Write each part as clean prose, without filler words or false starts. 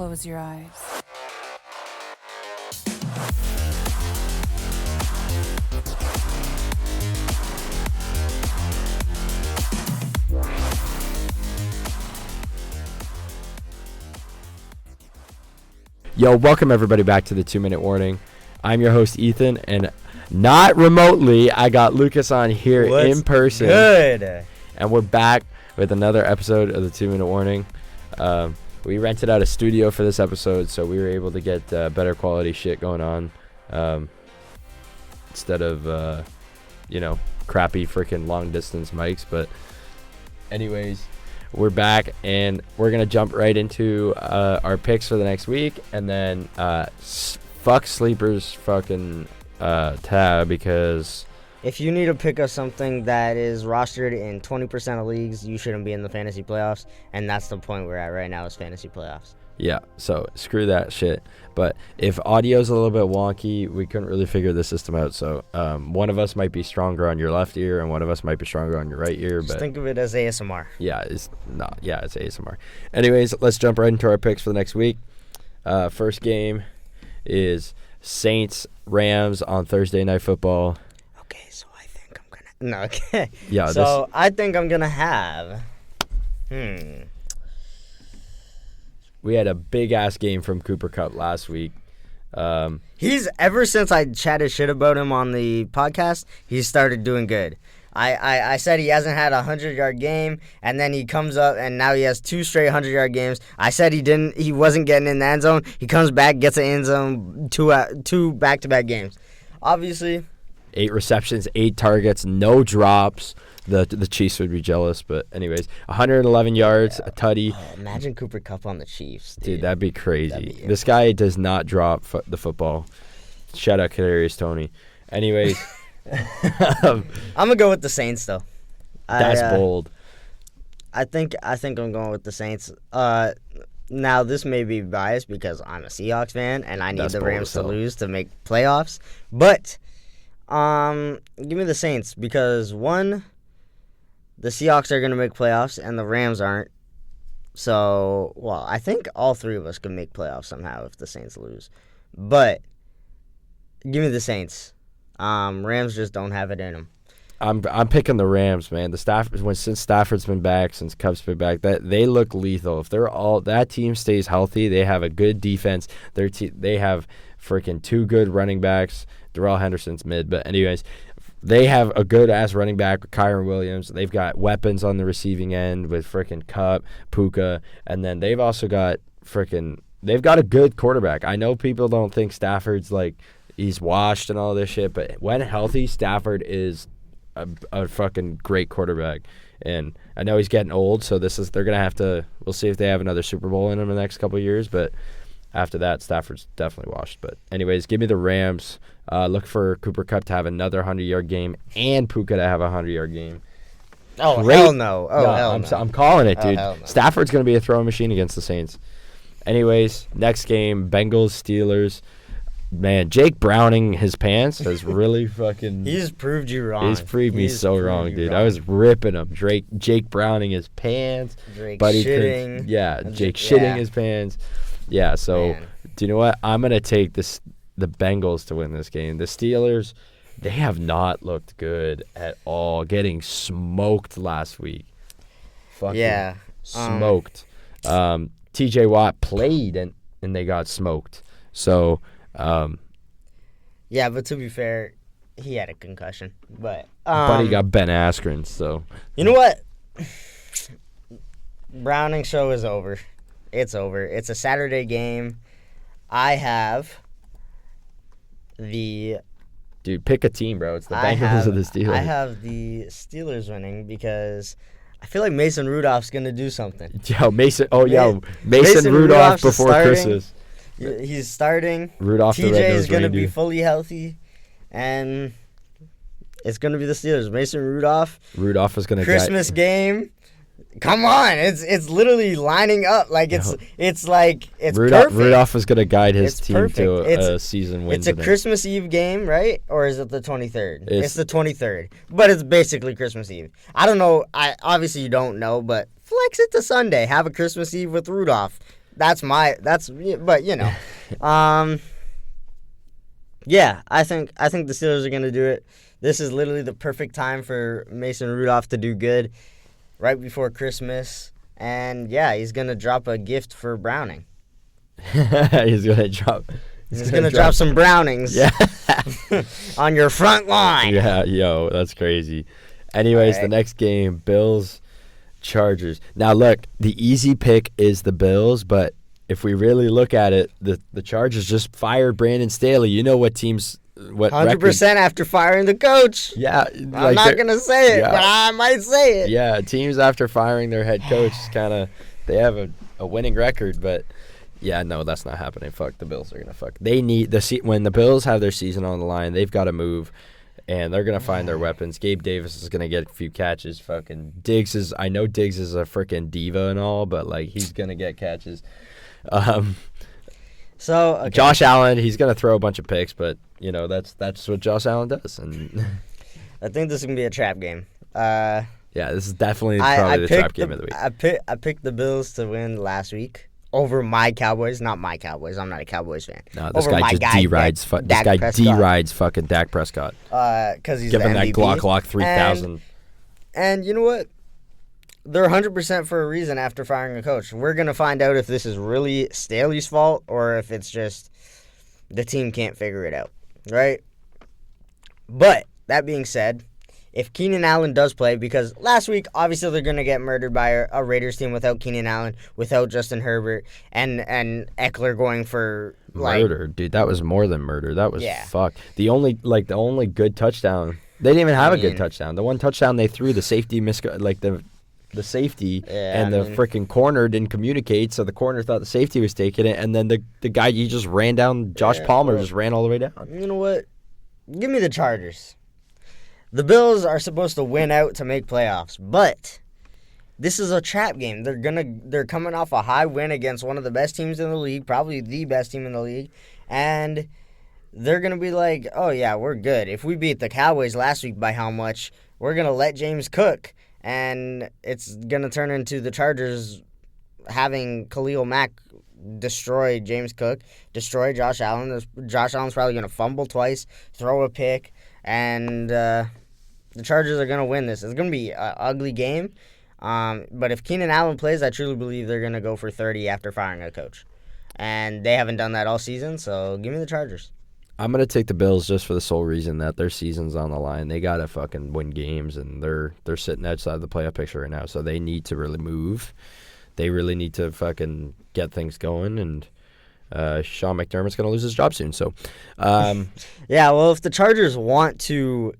close your eyes. Yo, welcome everybody back to the 2-Minute Warning. I'm your host, Ethan, and not remotely, I got Lucas on here in person. Good. And we're back with another episode of the 2-Minute Warning. We rented out a studio for this episode, so we were able to get better quality shit going on instead of, crappy freaking long distance mics. But anyways, we're back, and we're going to jump right into our picks for the next week, and then fuck Sleeper's fucking tab, because if you need to pick up something that is rostered in 20% of leagues, you shouldn't be in the fantasy playoffs, and that's the point we're at right now is fantasy playoffs. Yeah, so screw that shit. But if audio's a little bit wonky, we couldn't really figure the system out. So one of us might be stronger on your left ear, and one of us might be stronger on your right ear. Just but think of it as ASMR. Yeah, it's not. Yeah, it's ASMR. Anyways, let's jump right into our picks for the next week. First game is Saints-Rams on Thursday Night Football. Okay, so I think I'm gonna. No, okay. Yeah. So I think I'm gonna have. We had a big ass game from Cooper Kupp last week. He's ever since I chatted shit about him on the podcast, he's started doing good. I said he hasn't had a 100-yard game, and then he comes up and now he has 2 straight 100-yard games. I said he wasn't getting in the end zone. He comes back, gets an end zone, two back-to-back games. Obviously, 8 receptions, 8 targets, no drops. The Chiefs would be jealous, but anyways, 111 yards, a tutty. Oh, imagine Cooper Kupp on the Chiefs, dude. That'd be crazy. This guy does not drop the football. Shout out Kadarius Toney. Anyways, I'm gonna go with the Saints though. That's bold. I think I'm going with the Saints. Now this may be biased because I'm a Seahawks fan and I need the Rams to lose to make playoffs, but give me the Saints because one, the Seahawks are going to make playoffs, and the Rams aren't. So, well, I think all three of us can make playoffs somehow if the Saints lose. But, give me the Saints. Rams just don't have it in them. I'm picking the Rams, man. Since Stafford's been back, since Kupp's been back, that they look lethal. If that team stays healthy, they have a good defense. They have freaking 2 good running backs. Darrell Henderson's mid, but anyways, they have a good-ass running back with Kyren Williams. They've got weapons on the receiving end with freaking Kupp, Puka, and then they've also got they've got a good quarterback. I know people don't think Stafford's he's washed and all this shit, but when healthy, Stafford is a fucking great quarterback. And I know he's getting old, so they're going to have to, we'll see if they have another Super Bowl in him in the next couple of years, but after that, Stafford's definitely washed. But anyways, give me the Rams. Look for Cooper Kupp to have another 100-yard game and Puka to have a 100-yard game. Oh, hell no. I'm calling it, dude. Hell no. Stafford's going to be a throwing machine against the Saints. Anyways, next game, Bengals-Steelers. Man, Jake Browning, his pants has really fucking... He's proved you wrong. He's proved me so wrong, dude. I was ripping him. Jake Browning his pants. Jake shitting. Jake shitting his pants. Yeah, so do you know what? I'm going to take the Bengals to win this game. The Steelers, they have not looked good at all. Getting smoked last week. Fucking smoked. TJ Watt played and they got smoked. So, yeah, but to be fair, he had a concussion. But he got Ben Askren, so. You know what? Browning show is over. It's over. It's a Saturday game. I have the... Dude, pick a team, bro. It's the Bengals or the Steelers. I have the Steelers winning because I feel like Mason Rudolph's going to do something. Mason Rudolph before Christmas. He's starting. Rudolph TJ is going to be fully healthy, and it's going to be the Steelers. Mason Rudolph. Rudolph is going to Christmas game. Come on, it's literally lining up it's perfect. Rudolph is gonna guide his team to a season win. It's a Christmas Eve game, right? Or is it the 23rd? It's the 23rd, but it's basically Christmas Eve. I don't know. Obviously you don't know, but flex it to Sunday. Have a Christmas Eve with Rudolph. But yeah, I think the Steelers are gonna do it. This is literally the perfect time for Mason Rudolph to do good, right before Christmas, and yeah, he's gonna drop a gift for Browning. He's gonna drop. He's gonna drop some Brownings. Yeah. On your front line. Yeah, yo, that's crazy. Anyways, the next game, Bills, Chargers. Now look, the easy pick is the Bills, but if we really look at it, the Chargers just fired Brandon Staley. You know what teams. 100% after firing the coach. Yeah, I'm not gonna say it, but I might say it. Yeah, teams after firing their head coach they have a winning record, but yeah, no, that's not happening. Fuck, the Bills are gonna fuck. They need when the Bills have their season on the line, they've got to move, and they're gonna find their weapons. Gabe Davis is gonna get a few catches. Fucking I know Diggs is a freaking diva and all, but like he's gonna get catches. So okay. Josh Allen, he's gonna throw a bunch of picks, but that's what Josh Allen does. And I think this is gonna be a trap game. Yeah, this is definitely probably the trap game of the week. I picked the Bills to win last week over my Cowboys. Not my Cowboys. I'm not a Cowboys fan. No, this guy just D-rides. This guy D-rides fucking Dak Prescott. Because he's giving the that MVP. Glock 3000. And you know what? They're 100% for a reason after firing a coach. We're going to find out if this is really Staley's fault or if it's just the team can't figure it out, right? But, that being said, if Keenan Allen does play, because last week, obviously, they're going to get murdered by a Raiders team without Keenan Allen, without Justin Herbert, and Eckler going for, murder, dude. That was more than murder. That was fuck. The only good touchdown, they didn't even have a good touchdown. The one touchdown they threw, the safety the safety and the freaking corner didn't communicate, so the corner thought the safety was taking it, and then the guy he just ran down, Josh Palmer just ran all the way down. You know what? Give me the Chargers. The Bills are supposed to win out to make playoffs, but this is a trap game. They're coming off a high win against one of the best teams in the league, probably the best team in the league, and they're gonna be like, oh yeah, we're good. If we beat the Cowboys last week by how much, we're gonna let James cook. And it's going to turn into the Chargers having Khalil Mack destroy James Cook, destroy Josh Allen. Josh Allen's probably going to fumble twice, throw a pick, and the Chargers are going to win this. It's going to be an ugly game. But if Keenan Allen plays, I truly believe they're going to go for 30 after firing a coach. And they haven't done that all season, so give me the Chargers. I'm going to take the Bills just for the sole reason that their season's on the line. They got to fucking win games, and they're sitting outside the playoff picture right now, so they need to really move. They really need to fucking get things going, and Sean McDermott's going to lose his job soon. So, yeah, well, if the Chargers want to,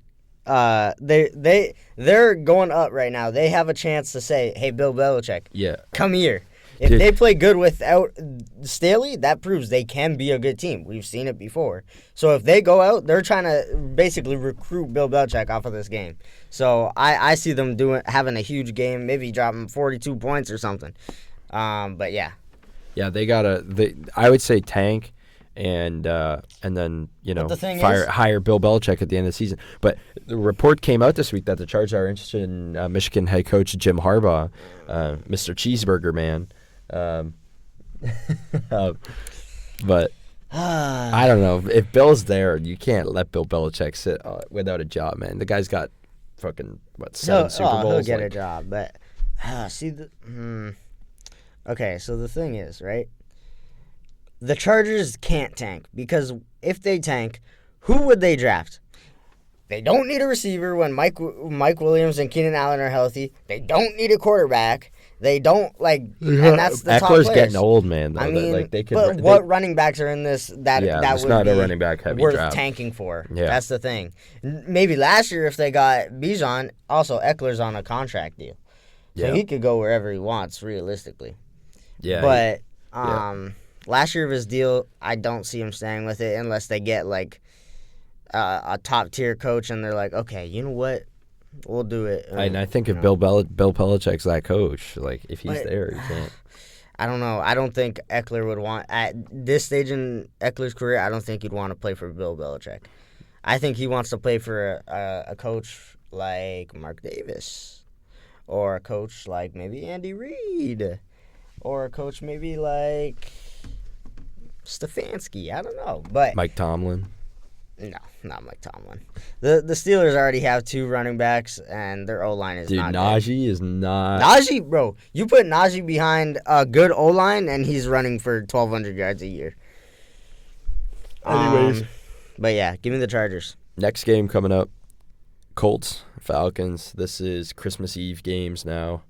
they're going up right now. They have a chance to say, hey, Bill Belichick, come here. If they play good without Staley, that proves they can be a good team. We've seen it before. So if they go out, they're trying to basically recruit Bill Belichick off of this game. So I see them having a huge game, maybe dropping 42 points or something. But yeah. Yeah, I would say tank and then hire Bill Belichick at the end of the season. But the report came out this week that the Chargers are interested in Michigan head coach Jim Harbaugh, Mr. Cheeseburger Man. But I don't know. If Bill's there, you can't let Bill Belichick sit without a job, man. The guy's got fucking, 7 Super Bowls? He'll get a job. But, okay, so the thing is, right? The Chargers can't tank because if they tank, who would they draft? They don't need a receiver when Mike Williams and Keenan Allen are healthy. They don't need a quarterback. They don't and that's the top players. Eckler's getting old, man. Though. I mean, what running backs are in this that it's would not be a running back heavy worth draft. tanking for? Yeah. That's the thing. Maybe last year if they got Bijan, also Eckler's on a contract deal, so he could go wherever he wants realistically. Yeah, but last year of his deal, I don't see him staying with it unless they get a top tier coach and they're like, okay, you know what? We'll do it. And I think if Bill Belichick's that coach, if he's there, you can't. I don't know. I don't think Eckler would want, at this stage in Eckler's career, I don't think he'd want to play for Bill Belichick. I think he wants to play for a coach like Mark Davis or a coach like maybe Andy Reid or a coach maybe like Stefanski. I don't know, but Mike Tomlin. No, not Mike Tomlin. The Steelers already have 2 running backs, and their O-line is not Najee is not. Najee, bro, you put Najee behind a good O-line, and he's running for 1,200 yards a year. Anyways. But yeah, give me the Chargers. Next game coming up, Colts, Falcons. This is Christmas Eve games now.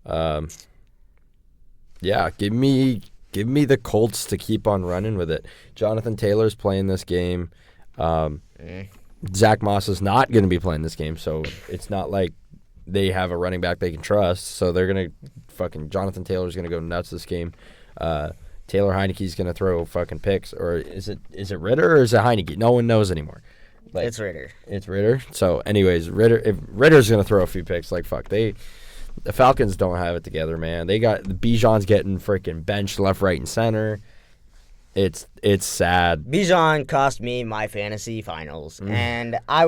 Yeah, give me the Colts to keep on running with it. Jonathan Taylor's playing this game. Zach Moss is not going to be playing this game, so it's not like they have a running back they can trust. So they're going to Jonathan Taylor's going to go nuts this game. Taylor Heineke's going to throw fucking picks, or is it Ritter or is it Heineke? No one knows anymore. Like, it's Ritter. It's Ritter. So, anyways, if Ritter's going to throw a few picks, like, fuck, the Falcons don't have it together, man. They got Bijan's getting freaking benched left, right, and center. It's sad. Bijan cost me my fantasy finals, and I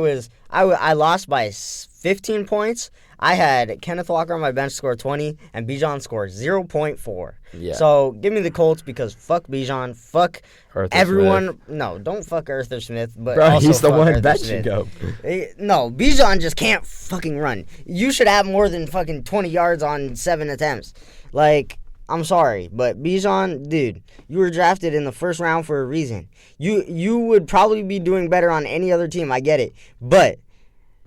lost by 15 points. I had Kenneth Walker on my bench score 20, and Bijan scored 0.4. Yeah. So give me the Colts because fuck Bijan, fuck Arthur everyone. Smith. No, don't fuck Arthur Smith, but Bro, also he's the fuck one Arthur benching Smith. go. No, Bijan just can't fucking run. You should have more than fucking 20 yards on 7 attempts. Like, I'm sorry, but Bijan, dude, you were drafted in the first round for a reason. You would probably be doing better on any other team. I get it, but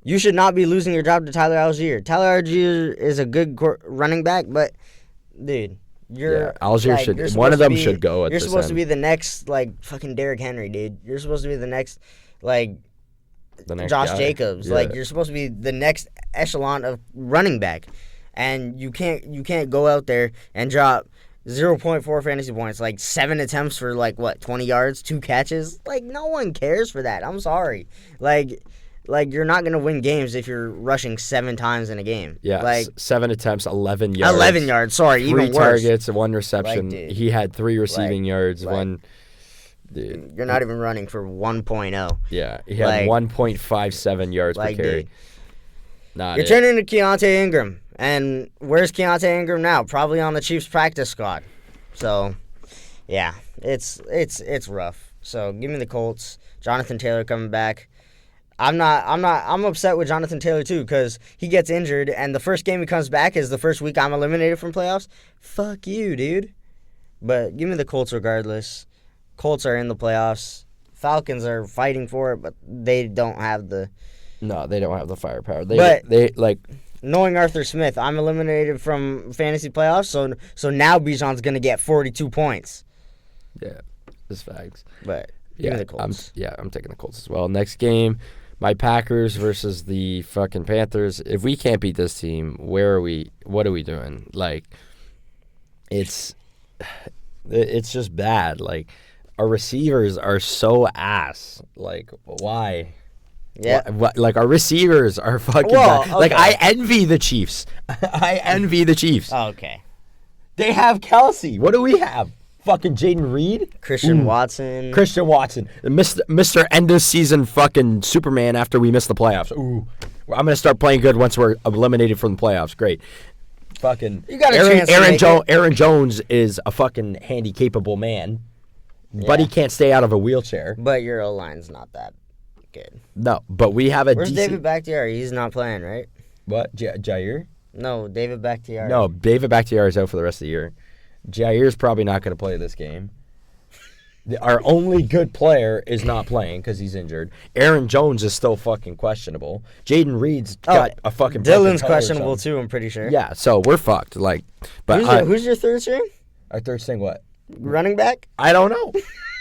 you should not be losing your job to Tyler Algier. Tyler Algier is a good running back, but dude, Algier like, should one of them should go. You're supposed to be the next like fucking Derrick Henry, dude. You're supposed to be the next like Josh Jacobs. Yeah. Like you're supposed to be the next echelon of running back. And you can't go out there and drop 0.4 fantasy points, like 7 attempts for 20 yards, 2 catches. Like no one cares for that. I'm sorry. Like you're not gonna win games if you're rushing 7 times in a game. Yeah, like 7 attempts, 11 yards. 11 yards. Sorry, 3 even worse. targets, 1 reception. Like, he had 3 receiving yards. One. Dude, you're not even running for 1.0. Yeah, he had 1.57 yards per carry. Dude, you're turning into Keontae Ingram. And where's Keontae Ingram now? Probably on the Chiefs practice squad. So, yeah, it's rough. So give me the Colts. Jonathan Taylor coming back. I'm upset with Jonathan Taylor too because he gets injured and the first game he comes back is the first week I'm eliminated from playoffs. Fuck you, dude. But give me the Colts regardless. Colts are in the playoffs. Falcons are fighting for it, but they don't have the. No, they don't have the firepower. Knowing Arthur Smith, I'm eliminated from fantasy playoffs, so now Bijan's going to get 42 points. Yeah, that's facts. But give me the Colts. I'm taking the Colts as well. Next game, my Packers versus the fucking Panthers. If we can't beat this team, where are we? What are we doing? Like, it's just bad. Like, our receivers are so ass. Like, why? Yeah. Like, our receivers are fucking bad. Okay. Like, I envy the Chiefs. I envy the Chiefs. Okay. They have Kelsey. What do we have? Fucking Jaden Reed? Christian Watson. Mr. End of season fucking Superman after we miss the playoffs. Ooh. I'm going to start playing good once we're eliminated from the playoffs. Great. Fucking you got a chance Aaron Jones is a fucking handy capable man. Yeah. But he can't stay out of a wheelchair. But your O-line's not that good. No, but we have a Where's David Bakhtiari? He's not playing, right? What? Jair? No, David Bakhtiari. No, David Bakhtiari is out for the rest of the year. Jair's probably not going to play this game. Our only good player is not playing because he's injured. Aaron Jones is still fucking questionable. Jaden Reed's got a fucking. Dylan's questionable too. I'm pretty sure. Yeah, so we're fucked. Like, but who's your third string? Our third string, what? Running back? I don't know.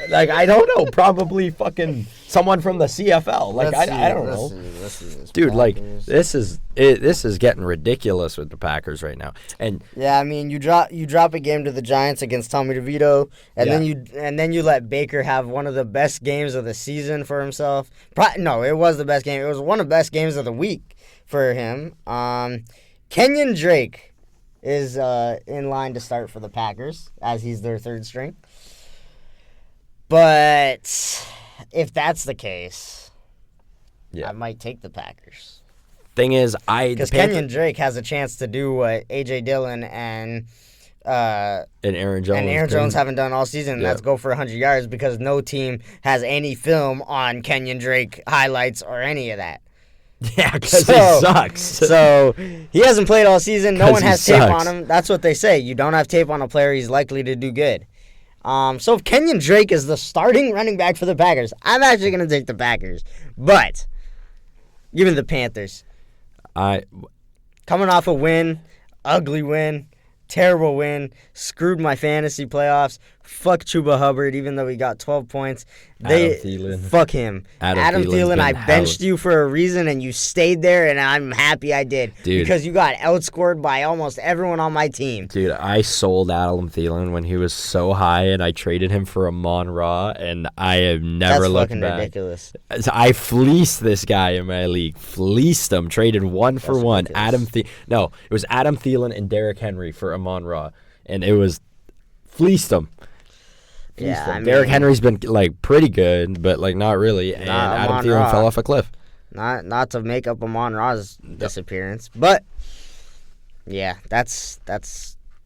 Like, I don't know. Probably fucking someone from the CFL. Like, I don't know. Dude, like, this is getting ridiculous with the Packers right now. And yeah, I mean, you drop a game to the Giants against Tommy DeVito, and then you let Baker have one of the best games of the season for himself. No, it was the best game. It was one of the best games of the week for him. Kenyon Drake is in line to start for the Packers as he's their third string. But if that's the case, I might take the Packers. Thing is, because Kenyon Drake has a chance to do what A.J. Dillon and Aaron Jones. And Aaron Jones haven't done all season. Yeah. That's go for 100 yards because no team has any film on Kenyon Drake highlights or any of that. Yeah, because he sucks. So he hasn't played all season. No one has tape sucks. on him. That's what they say. You don't have tape on a player, he's likely to do good. So if Kenyon Drake is the starting running back for the Packers, I'm actually going to take the Packers. But give me the Panthers. Coming off a win, ugly win, terrible win, screwed my fantasy playoffs. Fuck Chuba Hubbard, even though he got 12 points. Fuck him. Adam Thielen, I benched you for a reason, and you stayed there, and I'm happy I did. Dude. Because you got outscored by almost everyone on my team. Dude, I sold Adam Thielen when he was so high, and I traded him for Amon-Ra, and I have never looked back. That's fucking ridiculous. I fleeced this guy in my league. Fleeced him. Traded one for one. Ridiculous. No, it was Adam Thielen and Derrick Henry for Amon-Ra, and it was fleeced him. Yeah, I mean, Derrick Henry's been like pretty good, but like not really. And Adam Thielen fell off a cliff. Not to make up Amon-Ra's disappearance, but yeah, that's.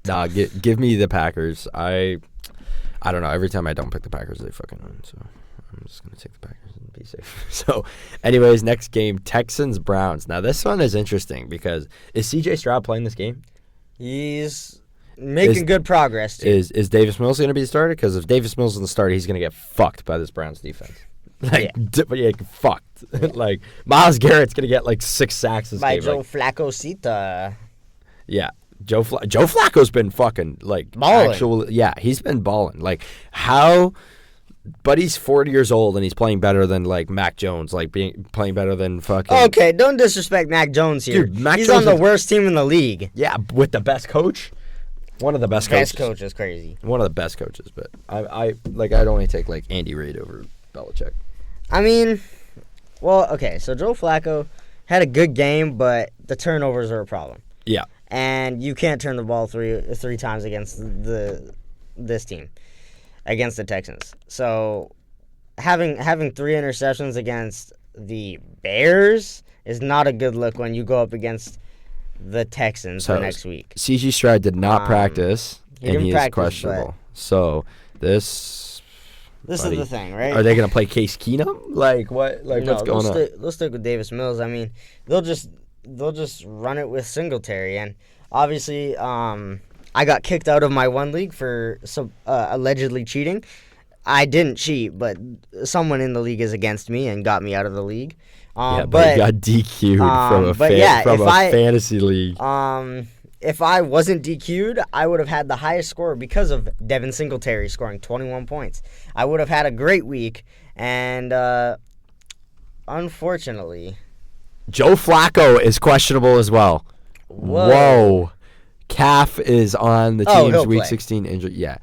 Nah, give me the Packers. I don't know. Every time I don't pick the Packers, they fucking win. So I'm just gonna take the Packers and be safe. So, anyways, next game, Texans Browns. Now this one is interesting because is C.J. Stroud playing this game? He's making good progress, too. Is Davis Mills going to be the starter? Because if Davis Mills is the starter, he's going to get fucked by this Browns defense. Fucked. Yeah. Like, Myles Garrett's going to get, like, 6 sacks this by game. Joe Flacco-Cita. Yeah. Joe Flacco's been fucking, like, balling. He's been balling. Like, how... But he's 40 years old, and he's playing better than, like, Mac Jones. Like, playing better than fucking... Okay, don't disrespect Mac Jones here. Dude, Mac he's Jones on the worst team in the league. Yeah, with the best coach. One of the best coaches. Best coach is crazy. One of the best coaches, but I'd only take like Andy Reid over Belichick. I mean, well, okay, so Joe Flacco had a good game, but the turnovers are a problem. Yeah. And you can't turn the ball three times against this team, against the Texans. So having 3 interceptions against the Bears is not a good look when you go up against the Texans the next week. C.J. Stroud did not practice, and he is questionable. So this is the thing, right? Are they going to play Case Keenum? Like what? Like no, what's going on? They'll stick with Davis Mills. I mean, they'll just run it with Singletary, and obviously, I got kicked out of my one league for allegedly cheating. I didn't cheat, but someone in the league is against me and got me out of the league. But you got DQ'd from a fantasy league. If I wasn't DQ'd, I would have had the highest score because of Devin Singletary scoring 21 points. I would have had a great week, and unfortunately... Joe Flacco is questionable as well. Whoa. Calf is on the team's Week 16 injury. Yeah,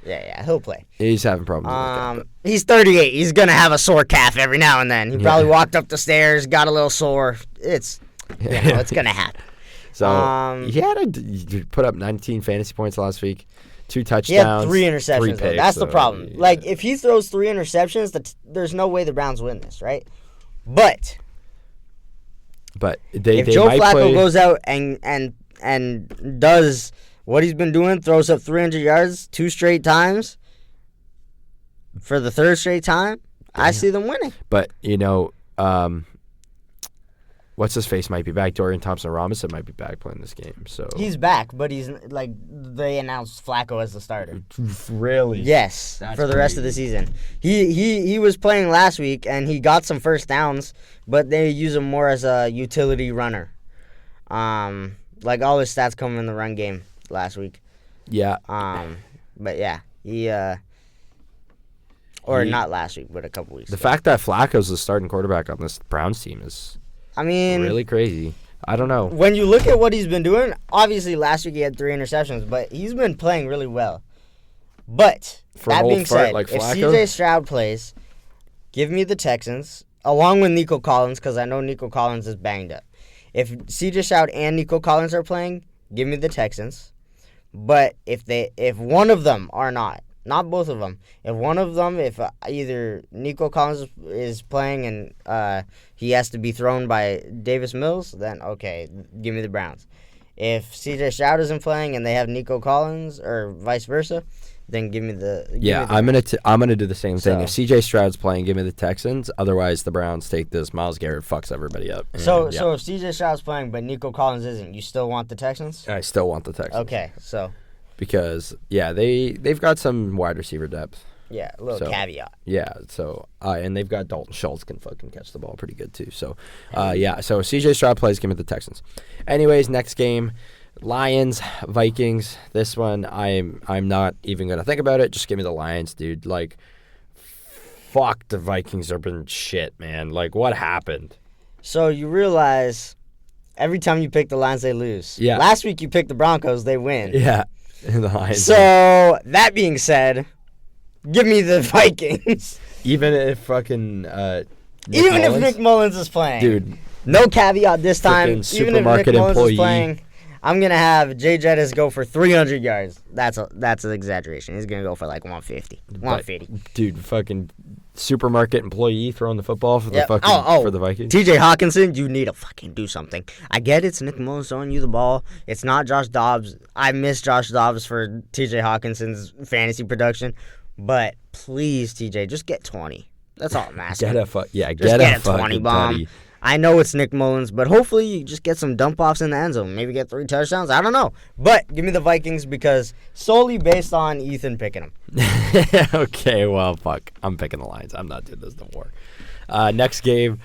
he'll play. He's having problems with that. He's 38. He's going to have a sore calf every now and then. He probably walked up the stairs, got a little sore. It's going to happen. So, he had to put up 19 fantasy points last week, 2 touchdowns. He had 3 interceptions, 3 picks, That's the problem. Yeah. Like, if he throws 3 interceptions, there's no way the Browns win this, right? But if Joe Flacco goes out and does what he's been doing, throws up 300 yards 2 straight times for the 3rd straight time, I see them winning. But, what's his face might be back. Dorian Thompson-Robinson might be back playing this game. So he's back, but he's like they announced Flacco as the starter. Really? Yes, for the rest of the season. He was playing last week and he got some first downs, but they use him more as a utility runner. Like all his stats come in the run game last week. Yeah. But yeah, not last week, but a couple weeks. The fact that Flacco's the starting quarterback on this Browns team is. Really crazy. I don't know. When you look at what he's been doing, obviously last week he had 3 interceptions, but he's been playing really well. But that being said, if C.J. Stroud plays, give me the Texans, along with Nico Collins, because I know Nico Collins is banged up. If C.J. Stroud and Nico Collins are playing, give me the Texans. But if one of them are not both of them. If either Nico Collins is playing and he has to be thrown by Davis Mills, then okay, give me the Browns. If C.J. Stroud isn't playing and they have Nico Collins or vice versa, then give me the. I'm gonna do the same thing. If C.J. Stroud's playing, give me the Texans. Otherwise, the Browns take this. Myles Garrett fucks everybody up. So if C.J. Stroud's playing but Nico Collins isn't, you still want the Texans? I still want the Texans. Okay, so. Because they've got some wide receiver depth. Yeah, a little caveat. Yeah, so and they've got Dalton Schultz can fucking catch the ball pretty good too. So, so C.J. Stroud plays, give me the Texans. Anyways, next game, Lions, Vikings. This one, I'm not even gonna think about it. Just give me the Lions, dude. Like, fuck, the Vikings have been shit, man. Like, what happened? So you realize every time you pick the Lions, they lose. Yeah. Last week you picked the Broncos, they win. Yeah, the Lions. So that being said, give me the Vikings. Even if fucking if Nick Mullins is playing, dude. No caveat this time. Even if supermarket Nick Mullins employee. is playing, I'm gonna have Jay Jettis go for 300 yards. That's an exaggeration. He's gonna go for like 150, 150. Dude, fucking supermarket employee throwing the football for the for the Vikings. T.J. Hawkinson, you need to fucking do something. I get it's Nick Mullins throwing you the ball. It's not Josh Dobbs. I miss Josh Dobbs for T.J. Hawkinson's fantasy production, but please, T.J., just get 20. That's all I'm asking. Get a 20 bomb. tutty. I know it's Nick Mullins, but hopefully you just get some dump offs in the end zone. Maybe get 3 touchdowns. I don't know. But give me the Vikings because solely based on Ethan picking them. Okay, well, fuck. I'm picking the Lions. I'm not doing this no more. Next game.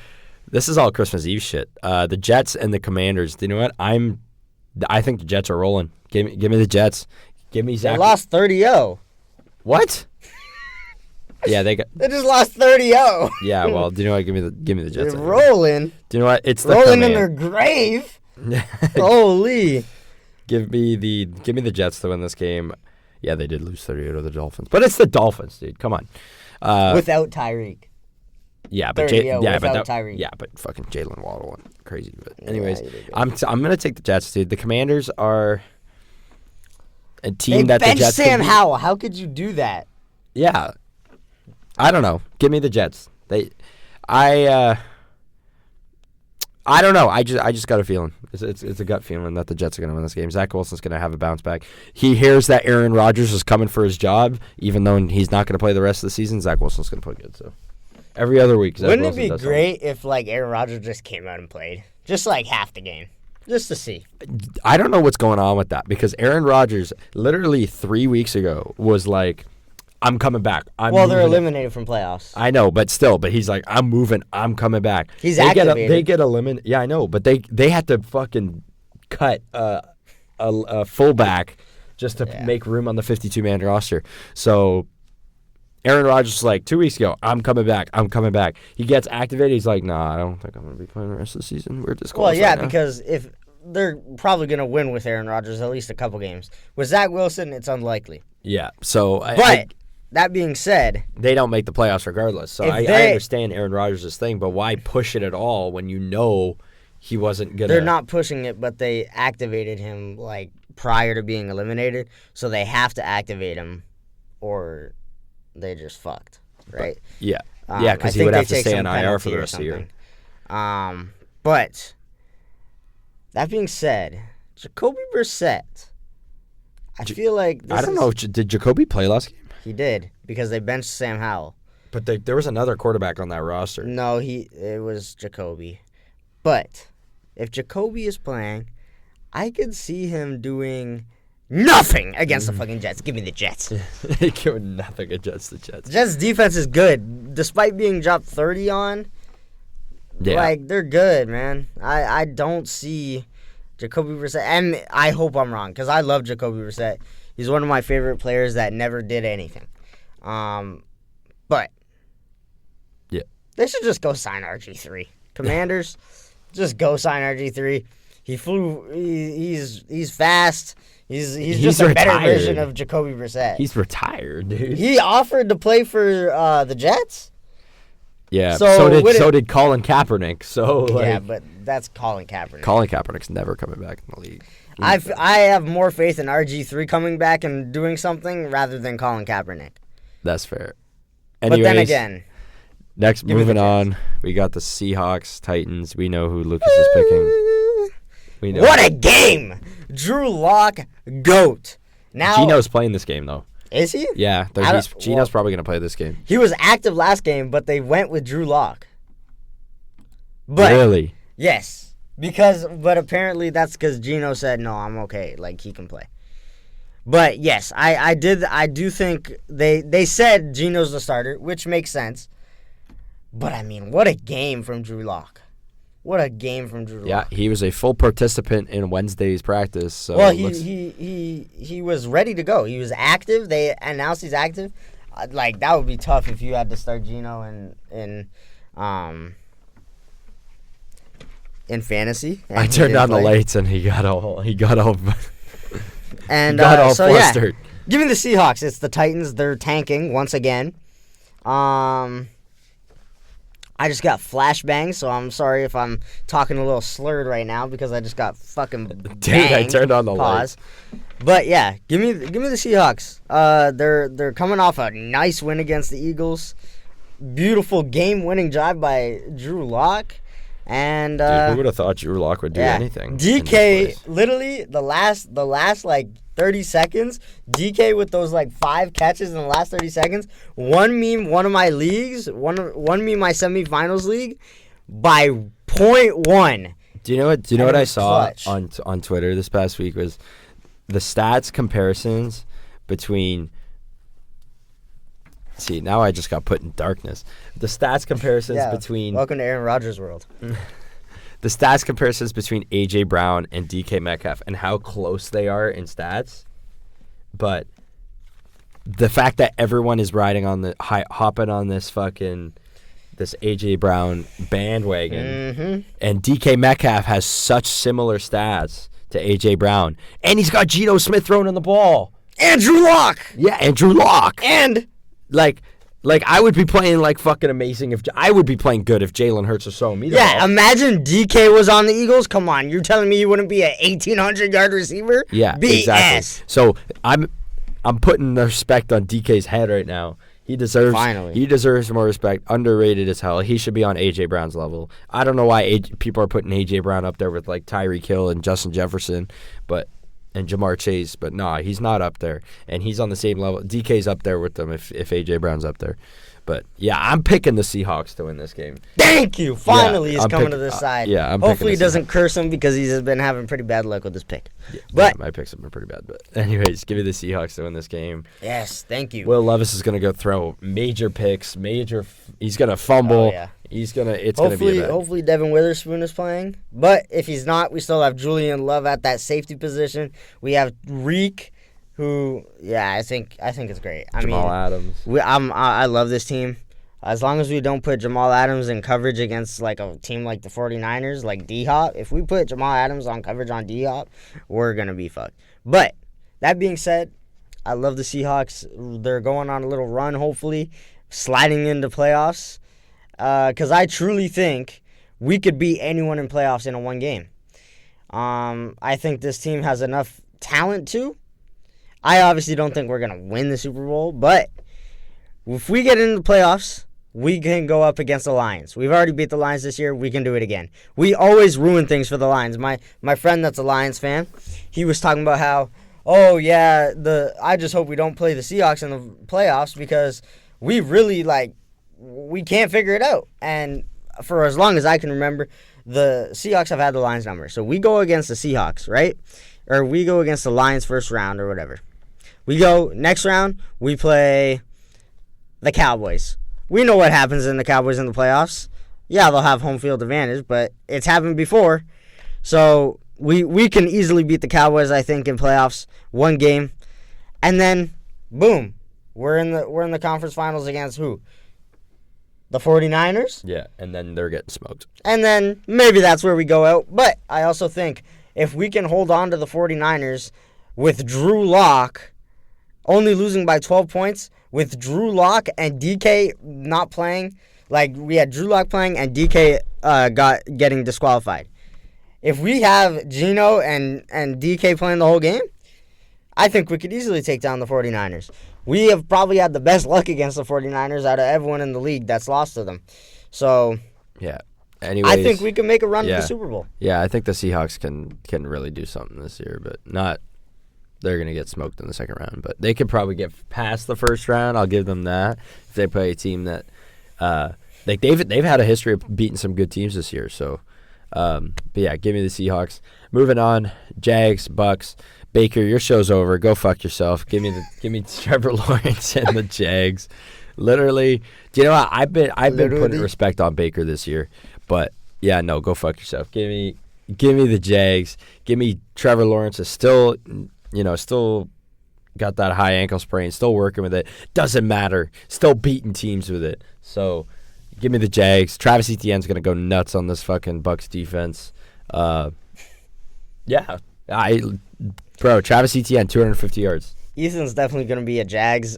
This is all Christmas Eve shit. The Jets and the Commanders. Do you know what? I think the Jets are rolling. Give me the Jets. Give me Zach. They lost 30-0. What? Yeah, they just lost 30-0. Yeah, well, do you know what? Give me the Jets. They're rolling. Do you know what? It's the rolling in their grave. Holy. Give me the Jets to win this game. Yeah, they did lose 38 to the Dolphins, but it's the Dolphins, dude. Come on. Without Tyreek. Yeah, but Tyreek. Yeah, but fucking Jalen Waddle went crazy. But anyways, I'm gonna take the Jets, dude. The Commanders are a team that the Jets. Sam Howell. How could you do that? Yeah. I don't know. Give me the Jets. I don't know. I just got a feeling. It's a gut feeling that the Jets are going to win this game. Zach Wilson's going to have a bounce back. He hears that Aaron Rodgers is coming for his job, even though he's not going to play the rest of the season. Zach Wilson's going to play good. So every other week, Zach Wouldn't Wilson it be great if like Aaron Rodgers just came out and played, just like half the game, just to see? I don't know what's going on with that because Aaron Rodgers literally 3 weeks ago was like, I'm coming back. They're eliminated from playoffs. I know, but he's like, I'm moving. I'm coming back. He's activated. They get eliminated. Yeah, I know, but they had to fucking cut a fullback just to make room on the 52-man roster. So Aaron Rodgers was like 2 weeks ago, I'm coming back. I'm coming back. He gets activated. He's like, nah, I don't think I'm going to be playing the rest of the season. We're disqualified. Well, yeah, because if they're probably going to win with Aaron Rodgers at least a couple games. With Zach Wilson, it's unlikely. Yeah, so that being said, they don't make the playoffs regardless. So I understand Aaron Rodgers' thing, but why push it at all when you know he wasn't gonna? They're not pushing it, but they activated him like prior to being eliminated, so they have to activate him, or they just fucked, right? But, yeah, because he would have to stay on IR for the rest of the year. But that being said, Jacoby Brissett, I feel like I don't know. Did Jacoby play last game? He did, because they benched Sam Howell. But there was another quarterback on that roster. No, it was Jacoby. But if Jacoby is playing, I could see him doing nothing against the fucking Jets. Give me the Jets. Doing nothing against the Jets. Jets' defense is good. Despite being dropped 30 on, they're good, man. I don't see Jacoby Brissett. And I hope I'm wrong, because I love Jacoby Brissett. He's one of my favorite players that never did anything. But they should just go sign RG3. Commanders, just go sign RG3. He flew. He's fast. He's just a better version of Jacoby Brissett. He's retired, dude. He offered to play for the Jets. Yeah. So did Colin Kaepernick. Yeah, but that's Colin Kaepernick. Colin Kaepernick's never coming back in the league. I have more faith in RG3 coming back and doing something rather than Colin Kaepernick. That's fair. Anyways, but then again, moving on, we got the Seahawks, Titans. We know who Lucas is picking. What a game! Drew Lock, GOAT. Now Gino's playing this game, though. Is he? Yeah, Gino's probably going to play this game. He was active last game, but they went with Drew Lock. But, really? Yes. But apparently that's because Gino said, no, I'm okay. Like, he can play. But, yes, I do think they said Gino's the starter, which makes sense. But, I mean, what a game from Drew Lock. What a game from Drew Lock. Yeah, he was a full participant in Wednesday's practice. So well, he was ready to go. He was active. They announced he's active. Like, that would be tough if you had to start Gino in fantasy. I turned on the lights and he got all and flustered. Yeah. Give me the Seahawks. It's the Titans. They're tanking once again. I just got flashbangs, so I'm sorry if I'm talking a little slurred right now because I just got fucking banged. Dude, I turned on the lights. But yeah, give me the Seahawks. They're coming off a nice win against the Eagles. Beautiful game-winning drive by Drew Lock. And dude, who would have thought Drew Lock would do anything? DK, literally the last like 30 seconds, DK with those like 5 catches in the last 30 seconds, won me one of my leagues, won me my semifinals league by 0.1. Do you know what I saw clutch. on Twitter this past week was the stats comparisons between. See, now I just got put in darkness. The stats comparisons between. Welcome to Aaron Rodgers' world. The stats comparisons between A.J. Brown and DK Metcalf and how close they are in stats. But the fact that everyone is riding on hopping on this A.J. Brown bandwagon, and DK Metcalf has such similar stats to A.J. Brown, and he's got Geno Smith throwing in the ball. And Drew Lock! Yeah, and Drew Lock. And... Like I would be playing like fucking amazing if I would be playing good if Jalen Hurts was throwing me the ball. Imagine DK was on the Eagles. Come on, you're telling me he wouldn't be an 1,800-yard receiver? Yeah, BS. Exactly. So I'm putting the respect on DK's head right now. He deserves more respect. Underrated as hell. He should be on AJ Brown's level. I don't know why people are putting AJ Brown up there with like Tyreek Hill and Justin Jefferson, and Jamar Chase, but nah, he's not up there, and he's on the same level. DK's up there with them if AJ Brown's up there, but yeah, I'm picking the Seahawks to win this game. Thank you. Finally, he's coming to this side. I'm hopefully he doesn't curse him because he's been having pretty bad luck with this pick. Yeah, but my picks have been pretty bad. But anyways, give me the Seahawks to win this game. Yes, thank you. Will Levis is gonna go throw major picks. He's gonna fumble. Oh, yeah. It's gonna be a bad. Hopefully Devin Witherspoon is playing. But if he's not, we still have Julian Love at that safety position. We have Reek, who I think it's great. Jamal Adams. I love this team. As long as we don't put Jamal Adams in coverage against like a team like the 49ers, like D-Hop, if we put Jamal Adams on coverage on D-Hop, we're gonna be fucked. But that being said, I love the Seahawks. They're going on a little run, hopefully, sliding into playoffs. Because I truly think we could beat anyone in playoffs in a one game. I think this team has enough talent to. I obviously don't think we're going to win the Super Bowl, but if we get into the playoffs, we can go up against the Lions. We've already beat the Lions this year. We can do it again. We always ruin things for the Lions. My friend that's a Lions fan, he was talking about how, I just hope we don't play the Seahawks in the playoffs because we really, we can't figure it out. And for as long as I can remember, the Seahawks have had the Lions number. So we go against the Seahawks, right? Or we go against the Lions first round or whatever. We go next round, we play the Cowboys. We know what happens in the Cowboys in the playoffs. Yeah, they'll have home field advantage, but it's happened before. So we can easily beat the Cowboys, I think, in playoffs. One game. And then, boom, we're in the conference finals against who? The 49ers? Yeah, and then they're getting smoked. And then maybe that's where we go out. But I also think if we can hold on to the 49ers with Drew Lock only losing by 12 points, with Drew Lock and DK not playing, like we had Drew Lock playing and DK getting disqualified. If we have Geno and DK playing the whole game, I think we could easily take down the 49ers. We have probably had the best luck against the 49ers out of everyone in the league that's lost to them. So, yeah. Anyways, I think we can make a run to the Super Bowl. Yeah, I think the Seahawks can really do something this year, but not. They're gonna get smoked in the second round, but they could probably get past the first round. I'll give them that if they play a team that, like they've had a history of beating some good teams this year. So, but yeah, give me the Seahawks. Moving on, Jags, Bucks. Baker, your show's over. Go fuck yourself. Give me Trevor Lawrence and the Jags. Literally, do you know what? I've been putting respect on Baker this year, but yeah, no, go fuck yourself. Give me the Jags. Give me Trevor Lawrence is still got that high ankle sprain, still working with it. Doesn't matter. Still beating teams with it. So give me the Jags. Travis Etienne's gonna go nuts on this fucking Bucks defense. Yeah, Travis Etienne, 250 yards. Ethan's definitely going to be a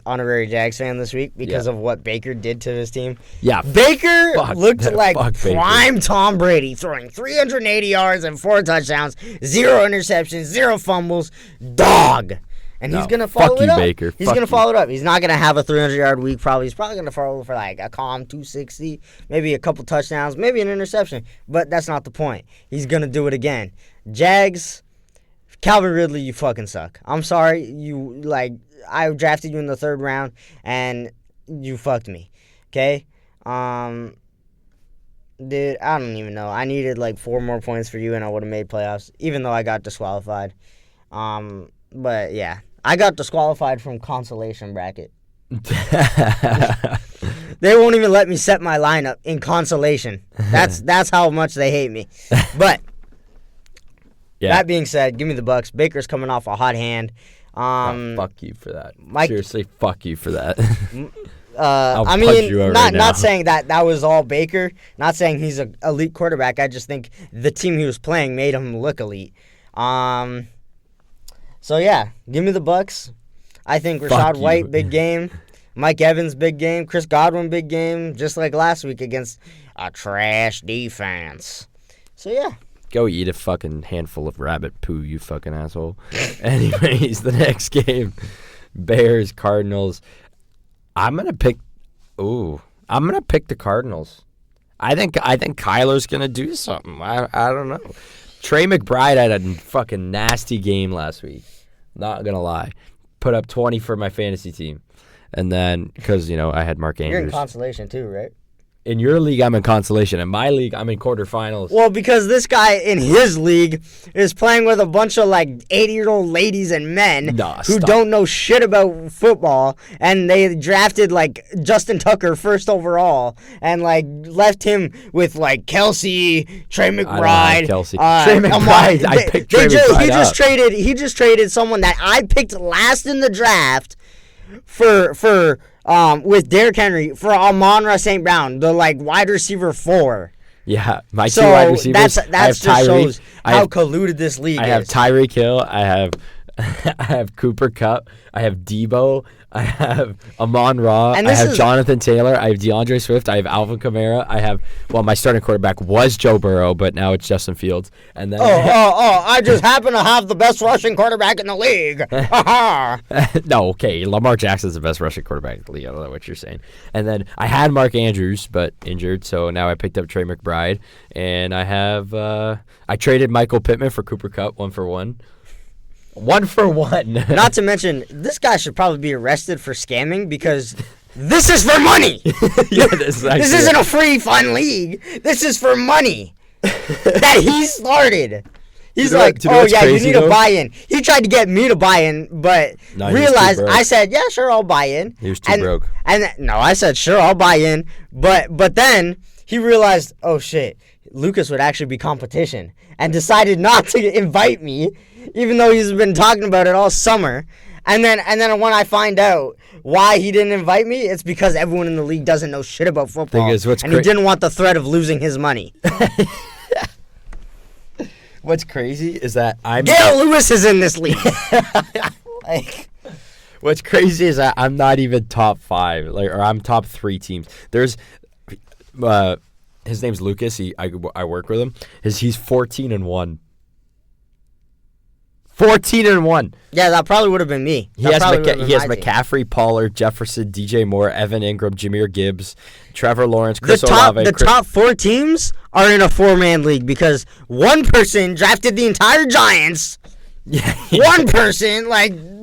honorary Jags fan this week because of what Baker did to his team. Yeah. Baker looked like prime Tom Brady, throwing 380 yards and 4 touchdowns, 0 interceptions, 0 fumbles. Dog. And he's going to follow it up. Baker. He's going to follow it up. He's not going to have a 300-yard week probably. He's probably going to follow for like a calm 260, maybe a couple touchdowns, maybe an interception. But that's not the point. He's going to do it again. Jags, Calvin Ridley, you fucking suck. I'm sorry. I drafted you in the 3rd round, and you fucked me. Okay? Dude, I don't even know. I needed like 4 more points for you, and I would have made playoffs, even though I got disqualified. But yeah, I got disqualified from consolation bracket. They won't even let me set my lineup in consolation. That's how much they hate me. But that being said, give me the Bucks. Baker's coming off a hot hand. Fuck you for that. Seriously, fuck you for that. I mean, not saying that was all Baker. Not saying he's an elite quarterback. I just think the team he was playing made him look elite. So yeah, give me the Bucks. I think Rachaad White, big game. Mike Evans, big game. Chris Godwin, big game. Just like last week against a trash defense. So yeah. Go eat a fucking handful of rabbit poo, you fucking asshole. Anyways, the next game, Bears, Cardinals. I'm gonna pick the Cardinals. I think Kyler's gonna do something. I don't know. Trey McBride had a fucking nasty game last week. Not gonna lie, put up 20 for my fantasy team, and then because I had Mark Andrews. You're in consolation too, right? In your league, I'm in consolation. In my league, I'm in quarterfinals. Well, because this guy in his league is playing with a bunch of 80-year-old ladies and men who don't know shit about football, and they drafted Justin Tucker first overall, and left him with Kelsey, Trey McBride. I don't like Kelsey. Trey McBride. I picked Trey McBride. He just traded someone that I picked last in the draft for with Derrick Henry for Amon-Ra St. Brown, the wide receiver 4. Yeah, my 2 wide receivers. That just shows how colluded this league is. I have Tyreek Hill. I have Cooper Kupp. I have Debo. I have Amon-Ra. I have Jonathan Taylor. I have DeAndre Swift. I have Alvin Kamara. My starting quarterback was Joe Burrow, but now it's Justin Fields. And then I just happen to have the best rushing quarterback in the league. No, okay, Lamar Jackson's the best rushing quarterback in the league. I don't know what you're saying. And then I had Mark Andrews, but injured, so now I picked up Trey McBride. And I have I traded Michael Pittman for Cooper Kupp 1-for-1. 1-for-1. Not to mention, this guy should probably be arrested for scamming because this is for money. Yeah, this isn't a free, fun league. This is for money that he started. He's you need a buy-in. He tried to get me to buy in, but realized I said, yeah, sure, I'll buy in. He was too broke. No, I said, sure, I'll buy in. But then he realized, oh, shit, Lucas would actually be competition and decided not to invite me, even though he's been talking about it all summer. And then when I find out why he didn't invite me, it's because everyone in the league doesn't know shit about football. He didn't want the threat of losing his money. What's crazy is that Gail Lewis is in this league. What's crazy is that I'm not even top 5, or I'm top 3 teams. There's his name's Lucas. I work with him. He's 14-1. 14-1. Yeah, that probably would have been me. He has my team. McCaffrey, Pollard, Jefferson, DJ Moore, Evan Ingram, Jahmyr Gibbs, Trevor Lawrence, Chris Olave. The Chris... top 4 teams are in a 4-man league because one person drafted the entire Giants. Yeah. One person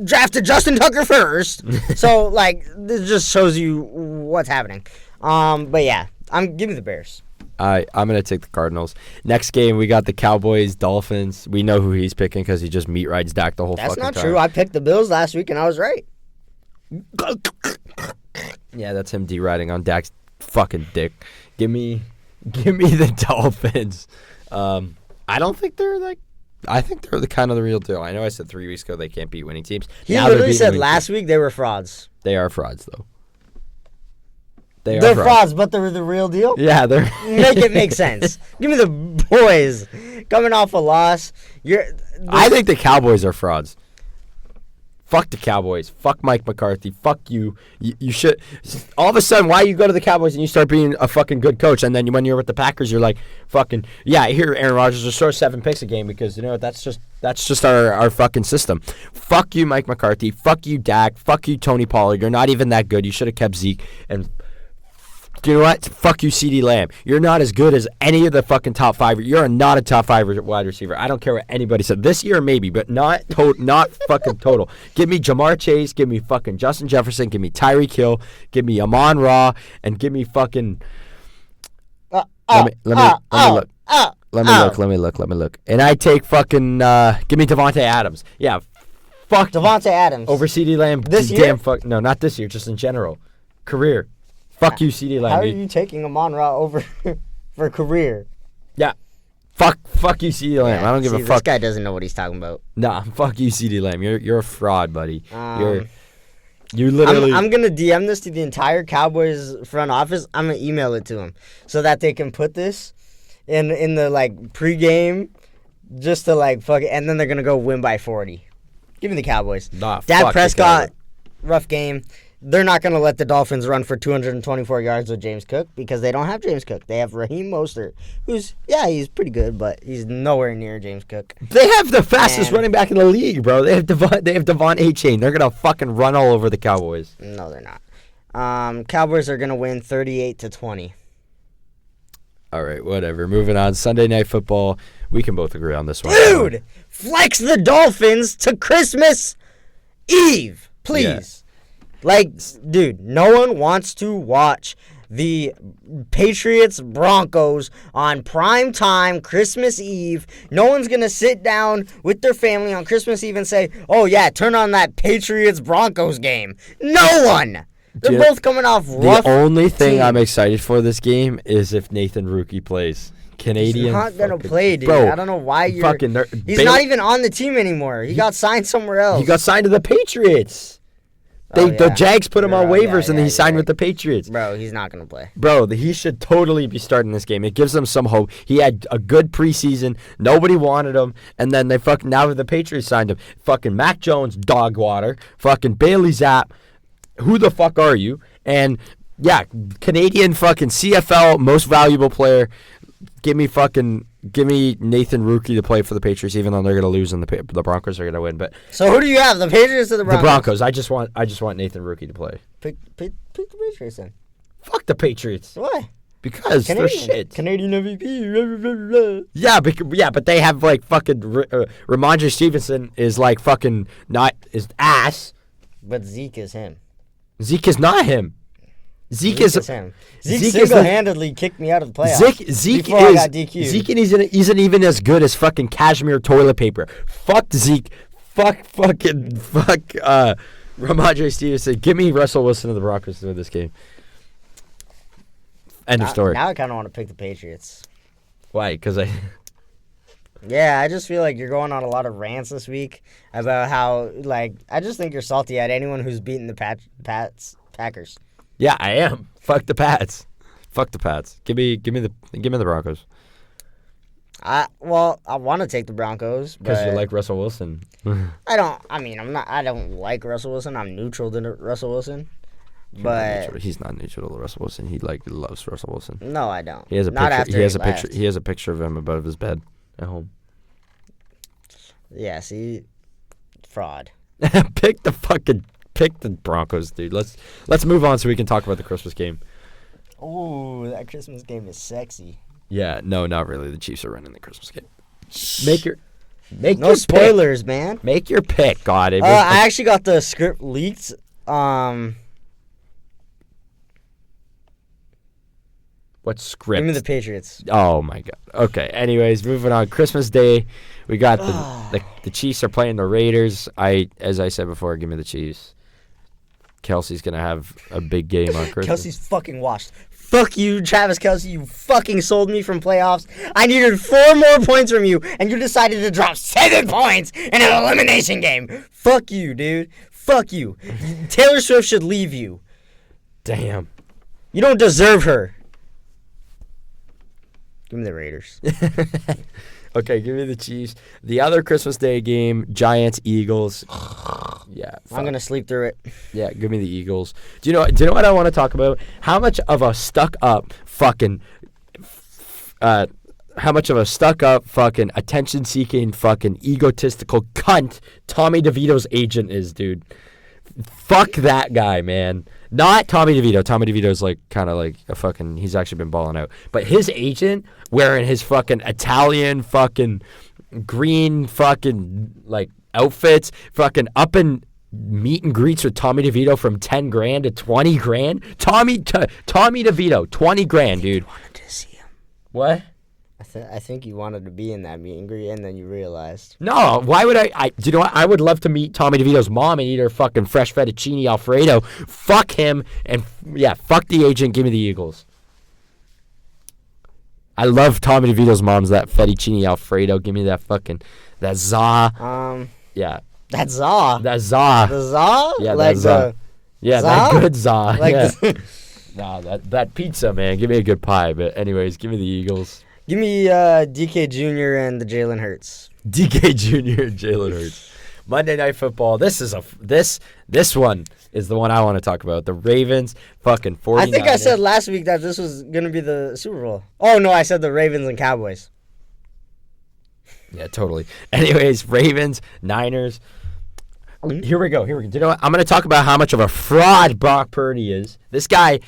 drafted Justin Tucker first. So this just shows you what's happening. But yeah, give me the Bears. I'm going to take the Cardinals. Next game, we got the Cowboys, Dolphins. We know who he's picking because he just meat rides Dak the whole fucking time. That's not true. I picked the Bills last week, and I was right. Yeah, that's him deriding on Dak's fucking dick. Give me the Dolphins. I don't think they're I think they're the kind of the real deal. I know I said 3 weeks ago they can't beat winning teams. He literally said last week they were frauds. They are frauds, though. They're frauds, but they're the real deal? Yeah, they're... Make it make sense. Give me the boys. Coming off a loss. I think the Cowboys are frauds. Fuck the Cowboys. Fuck Mike McCarthy. Fuck you. You should... All of a sudden, why you go to the Cowboys and you start being a fucking good coach, and then when you're with the Packers, you're like, fucking... Yeah, here, Aaron Rodgers will throw 7 picks a game because, that's just our fucking system. Fuck you, Mike McCarthy. Fuck you, Dak. Fuck you, Tony Pollard. You're not even that good. You should have kept Zeke. And... You know what? Fuck you, CeeDee Lamb. You're not as good as any of the fucking top 5. You're not a top 5 wide receiver. I don't care what anybody said. This year, maybe, but not fucking total. Give me Jamar Chase. Give me fucking Justin Jefferson. Give me Tyreek Hill. Give me Amon-Ra. And give me fucking... Let me look. Let me look. And I take fucking... give me Devontae Adams. Yeah. Fuck Devontae Adams. Over CeeDee Lamb. This year? No, not this year. Just in general. Career. Fuck you, CeeDee Lamb. How are you taking Amon-Ra over for career? Yeah. Fuck you, CeeDee Lamb. I don't give a fuck. This guy doesn't know what he's talking about. Nah, fuck you, CeeDee Lamb. You're a fraud, buddy. You literally... I'm going to DM this to the entire Cowboys front office. I'm going to email it to them so that they can put this in the, pregame just to, fuck it. And then they're going to go win by 40. Give me the Cowboys. Nah, Dak Prescott, rough game. They're not going to let the Dolphins run for 224 yards with James Cook because they don't have James Cook. They have Raheem Mostert, he's pretty good, but he's nowhere near James Cook. They have the fastest running back in the league, bro. They have Devon A-Chain. They're going to fucking run all over the Cowboys. No, they're not. Cowboys are going to win 38-20. All right, whatever. Moving on. Sunday Night Football. We can both agree on this one. Dude, flex the Dolphins to Christmas Eve, please. Yeah. Dude, no one wants to watch the Patriots-Broncos on prime time Christmas Eve. No one's going to sit down with their family on Christmas Eve and say, oh, yeah, turn on that Patriots-Broncos game. No one! They're both coming off rough. The only thing I'm excited for this game is if Nathan Rookie plays. Canadian. He's not going to play, dude. Bro, I don't know why you're... He's not even on the team anymore. He got signed somewhere else. He got signed to the Patriots. The Jags put him on waivers, and then he signed with the Patriots. Bro, he's not going to play. Bro, he should totally be starting this game. It gives them some hope. He had a good preseason. Nobody wanted him, and then now the Patriots signed him. Fucking Mac Jones, dog water. Fucking Bailey Zapp. Who the fuck are you? And, yeah, Canadian fucking CFL most valuable player. Give me Nathan Rookie to play for the Patriots, even though they're going to lose and the Broncos are going to win. But so who do you have, the Patriots or the Broncos? The Broncos. I just want Nathan Rookie to play. Pick the Patriots then. Fuck the Patriots. Why? Because they're shit. Canadian MVP. Yeah, but they have fucking Ramondre Stevenson is fucking not is ass. But Zeke is him. Zeke is not him. Zeke is him. Zeke single-handedly kicked me out of the playoffs. Zeke before I got DQ'd. Zeke isn't even as good as fucking cashmere toilet paper. Fuck Zeke. Fuck Ramondre Stevenson. Give me Russell Wilson of the Broncos to win this game. End of story. Now I kind of want to pick the Patriots. Why? Because Yeah, I just feel like you're going on a lot of rants this week about how, I just think you're salty at anyone who's beaten the Packers. Yeah, I am. Fuck the Pats. Fuck the Pats. Give me the Broncos. I want to take the Broncos because you like Russell Wilson. I don't like Russell Wilson. I'm neutral to Russell Wilson. But he's not neutral to Russell Wilson. He loves Russell Wilson. No, I don't. He has a picture of him above his bed at home. Yeah, see, Fraud. Pick the Broncos, dude. Let's move on so we can talk about the Christmas game. Oh, that Christmas game is sexy. Yeah, no, not really. The Chiefs are running the Christmas game. No spoilers, man. Make your pick, God. I actually got the script leaked. What script? Give me the Patriots. Oh my God. Okay. Anyways, moving on. Christmas Day, we got the Chiefs are playing the Raiders. As I said before, give me the Chiefs. Kelsey's gonna have a big game on Christmas. Kelsey's fucking washed. Fuck you, Travis Kelce. You fucking sold me from playoffs. I needed 4 more points from you, and you decided to drop 7 points in an elimination game. Fuck you, dude. Fuck you. Taylor Swift should leave you. Damn. You don't deserve her. Give me the Raiders. Okay, give me the Chiefs. The other Christmas Day game, Giants, Eagles. Yeah. I'm going to sleep through it. Yeah, give me the Eagles. Do you know what I want to talk about? How much of a stuck-up fucking attention-seeking fucking egotistical cunt Tommy DeVito's agent is, dude. Fuck that guy, man. Not Tommy DeVito. Tommy DeVito's like kind of like a fucking, he's actually been balling out. But his agent wearing his fucking Italian fucking green fucking like outfits, fucking up in meet and greets with Tommy DeVito from 10 grand to 20 grand. Tommy DeVito, 20 grand, dude. I wanted to see him. What? I think you wanted to be in that meet and greet, and then you realized. No, why would I? Do you know what? I would love to meet Tommy DeVito's mom and eat her fucking fresh fettuccine Alfredo. Fuck him, and yeah, fuck the agent. Give me the Eagles. I love Tommy DeVito's mom's that fettuccine Alfredo. Give me that za. Yeah. That za. That za. The za? Yeah, like that za. Yeah, za? that good za. Like yeah. Nah, that pizza, man. Give me a good pie. But anyways, give me the Eagles. Give me DK Jr. and the Jalen Hurts. DK Jr. and Jalen Hurts. Monday Night Football. This one is the one I want to talk about. The Ravens, fucking 49ers. I think I said last week that this was going to be the Super Bowl. Oh, no, I said the Ravens and Cowboys. Yeah, totally. Anyways, Ravens, Niners. Here we go. Do you know what? I'm going to talk about how much of a fraud Brock Purdy is. This guy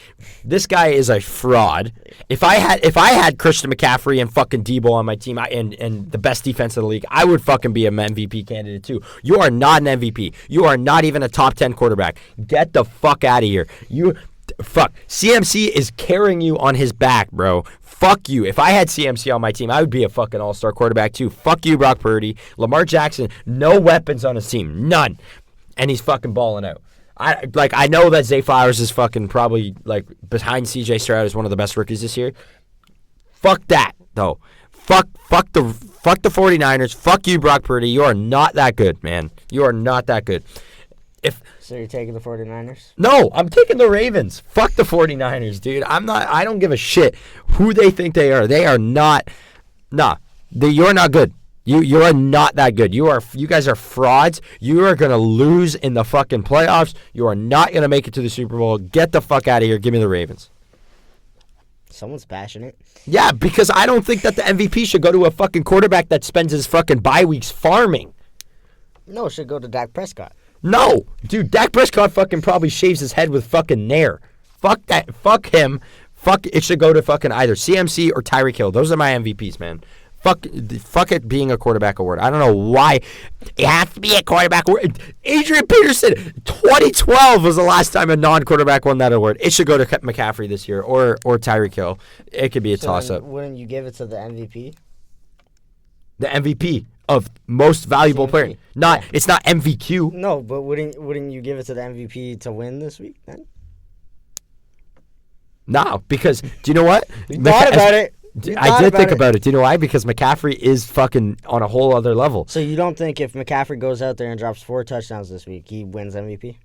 is a fraud. If I had Christian McCaffrey and fucking Debo on my team and the best defense of the league, I would fucking be an MVP candidate too. You are not an MVP. You are not even a top 10 quarterback. Get the fuck out of here. CMC is carrying you on his back, bro. Fuck you. If I had CMC on my team, I would be a fucking all-star quarterback too. Fuck you, Brock Purdy. Lamar Jackson, no weapons on his team. None. And he's fucking balling out. I know that Zay Flowers is fucking probably like behind CJ Stroud is one of the best rookies this year. Fuck that, though. Fuck the 49ers. Fuck you, Brock Purdy. You are not that good, man. You are not that good. So you're taking the 49ers? No, I'm taking the Ravens. Fuck the 49ers, dude. I don't give a shit who they think they are. They are not. You're not good. You are not that good. You guys are frauds. You are gonna lose in the fucking playoffs. You are not gonna make it to the Super Bowl. Get the fuck out of here. Give me the Ravens. Someone's passionate. Yeah, because I don't think that the MVP should go to a fucking quarterback that spends his fucking bye weeks farming. No, it should go to Dak Prescott. No, dude, Dak Prescott fucking probably shaves his head with fucking Nair. Fuck that. Fuck him. Fuck, it should go to fucking either CMC or Tyreek Hill. Those are my MVPs, man. Fuck it being a quarterback award. I don't know why it has to be a quarterback award. Adrian Peterson, 2012 was the last time a non-quarterback won that award. It should go to McCaffrey this year or Tyreek Hill. It could be a toss-up. Wouldn't you give it to the MVP? The MVP of most valuable player. It's not MVQ. No, but wouldn't you give it to the MVP to win this week then? No, because do you know what? You thought about it. I did think about it. Do you know why? Because McCaffrey is fucking on a whole other level. So you don't think if McCaffrey goes out there and drops 4 touchdowns this week, he wins MVP?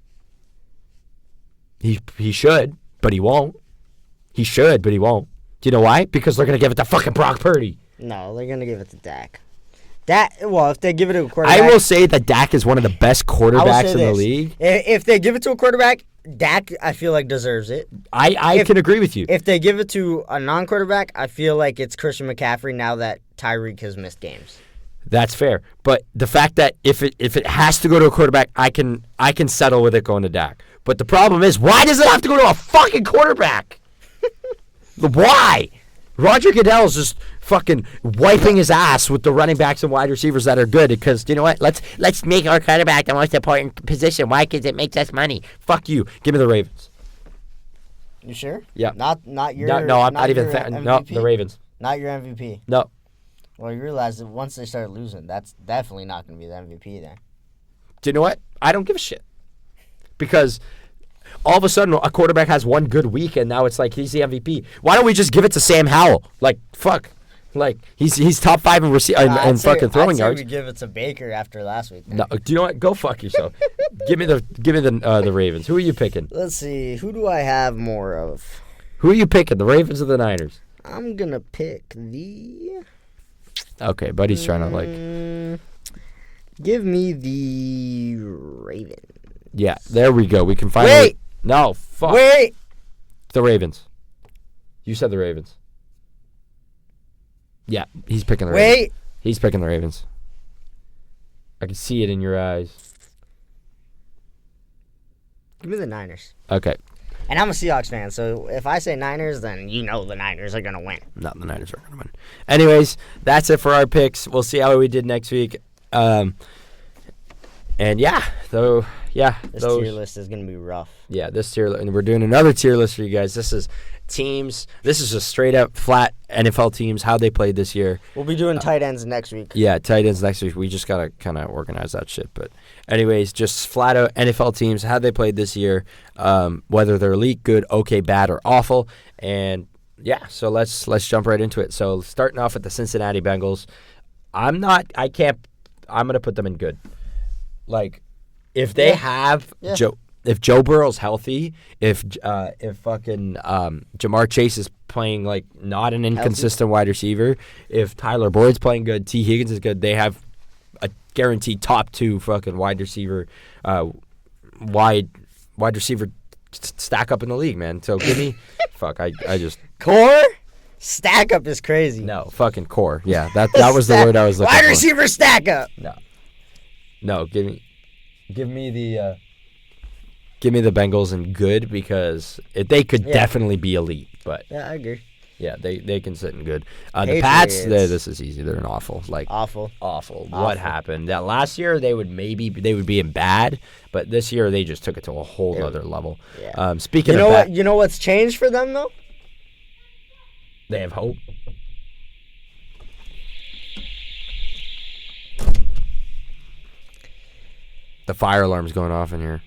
He should, but he won't. He should, but he won't. Do you know why? Because they're going to give it to fucking Brock Purdy. No, they're going to give it to Dak. If they give it to a quarterback... I will say that Dak is one of the best quarterbacks in the league. If they give it to a quarterback, Dak, I feel like, deserves it. I can agree with you. If they give it to a non-quarterback, I feel like it's Christian McCaffrey now that Tyreek has missed games. That's fair. But the fact that if it has to go to a quarterback, I can settle with it going to Dak. But the problem is, why does it have to go to a fucking quarterback? Why? Roger Goodell's just fucking wiping his ass with the running backs and wide receivers that are good because, you know what? Let's make our quarterback the most important position. Why? Because it makes us money. Fuck you. Give me the Ravens. You sure? Yeah. Not your. No, I'm not even. MVP? No, the Ravens. Not your MVP. No. Well, you realize that once they start losing, that's definitely not going to be the MVP then. Do you know what? I don't give a shit. Because all of a sudden, a quarterback has one good week, and now it's like he's the MVP. Why don't we just give it to Sam Howell? Like, fuck. Like, he's top 5 in fucking throwing yards. I'd say we give it to Baker after last week. No, do you know what? Go fuck yourself. give me the Ravens. Who are you picking? Let's see. Who do I have more of? Who are you picking? The Ravens or the Niners? I'm gonna pick the. Okay, buddy's trying to Give me the Ravens. Yeah, there we go. We can finally. Wait. No, fuck. Wait. The Ravens. You said the Ravens. Yeah, he's picking the Ravens. Wait. He's picking the Ravens. I can see it in your eyes. Give me the Niners. Okay. And I'm a Seahawks fan, so if I say Niners, then you know the Niners are going to win. No, the Niners are going to win. Anyways, that's it for our picks. We'll see how we did next week. And yeah, this tier list is going to be rough. Yeah, this tier, and we're doing another tier list for you guys. This is teams. This is just straight up flat NFL teams, how they played this year. We'll be doing tight ends next week. Yeah, tight ends next week. We just got to kind of organize that shit. But anyways, just flat out NFL teams, how they played this year, whether they're elite, good, okay, bad, or awful. And yeah, so let's jump right into it. So starting off with the Cincinnati Bengals, I'm going to put them in good. Like, if they have if Joe Burrow's healthy, if fucking Jamar Chase is playing like not an inconsistent wide receiver, if Tyler Boyd's playing good, T. Higgins is good, they have a guaranteed top 2 fucking wide receiver stack up in the league, man. So give me fuck, I just core stack up is crazy. No, fucking core. Yeah, that was the word I was looking for. Wide receiver stack up. No, give me the Bengals in good because they could definitely be elite, but yeah, I agree. Yeah, they can sit in good. The Pats, this is easy. They're an awful. What happened? That last year they would be in bad, but this year they just took it to a whole other level. Yeah. Speaking of that, you know what's changed for them though? They have hope. The fire alarm's going off in here.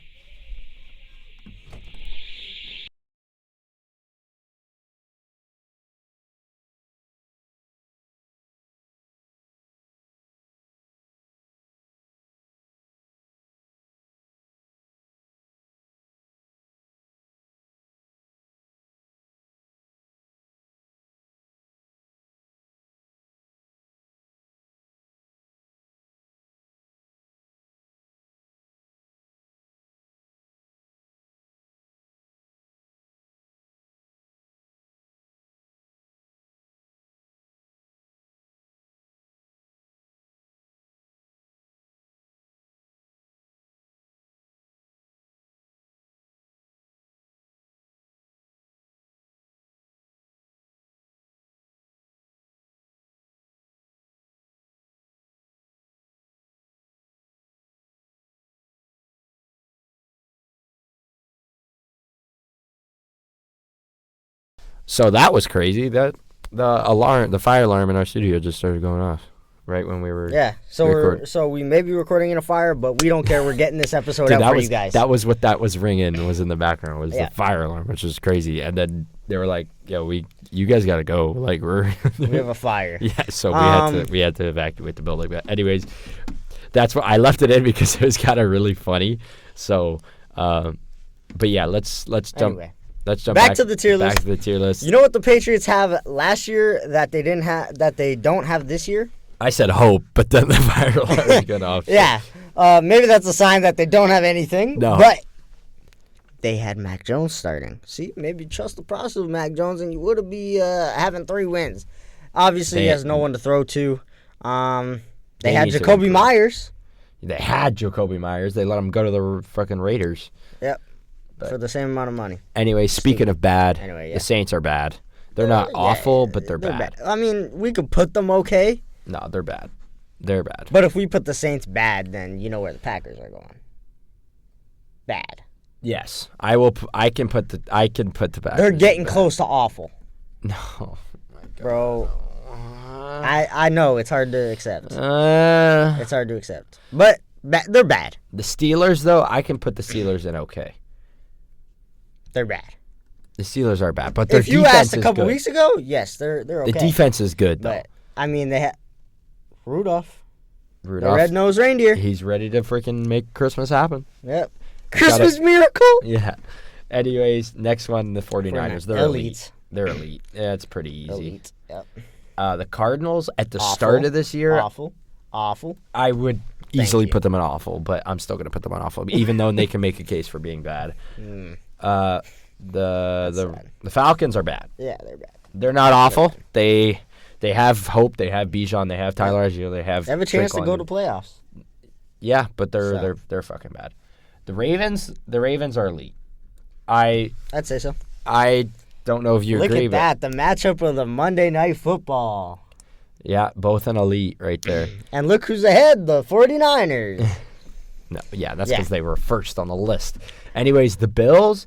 So that was crazy. That the fire alarm in our studio just started going off right when we were. Yeah. So we may be recording in a fire, but we don't care. We're getting this episode out for you guys. That was what that was ringing was in the background was the fire alarm, which was crazy. And then they were like, "Yo, you guys got to go. Like we have a fire." Yeah. So we had to evacuate the building. But anyways, that's what I left it in because it was kind of really funny. So, but yeah, let's jump. Anyway. Let's jump back to the tier list. Back to the tier list. You know what the Patriots have last year that they didn't have that they don't have this year? I said hope, but then the fire alarm was going off. Yeah. Maybe that's a sign that they don't have anything. No. But they had Mac Jones starting. See, maybe trust the process of Mac Jones and you would be having 3 wins. Obviously, he has no one to throw to. They had need to Jacoby improve. Myers. They had Jacoby Myers. They let him go to the fucking Raiders. Yep. But- For the same amount of money. Anyway, speaking of bad, Anyway, yeah. the Saints are bad. They're not awful, but they're bad. I mean, we could put them okay, No, they're bad. They're bad. but if we put the Saints bad, then you know where the Packers are going. Bad. Yes, I will. I can put the Packers. They're getting bad. close to awful, No, bro. I know it's hard to accept. the It's hard to accept, but they're bad. Steelers though, I can put the Steelers in okay. They're bad. The Steelers are bad, but their If you defense asked a is couple good. weeks ago, yes, they're okay. The defense is good though. But I mean, they had Rudolph, the Rudolph, red-nosed reindeer. he's ready to freaking make Christmas happen. Yep. Christmas miracle. Yeah. Anyways, next one, the 49ers. They're elite. Elite. They're elite. Yeah, it's pretty easy. Elite. Yep. The Cardinals at the Awful. start of this year, Awful. I would easily you. put them in awful, but I'm still going to put them on awful, even though they can make a case for being bad. Mm. The sad. Falcons are bad. Yeah, they're bad. They're not awful. They have hope. They have Bijan. They have Tyler Algier. They have. They have a chance to Saquon. go to playoffs. Yeah, but So. they're fucking bad. The Ravens are elite. I I'd say so. don't know if you Look agree, at but that. The matchup of the Monday Night Football. yeah, both an elite right there. And look who's ahead, the 49ers. No, yeah, that's Yeah. because they were first on the list. Anyways, the Bills.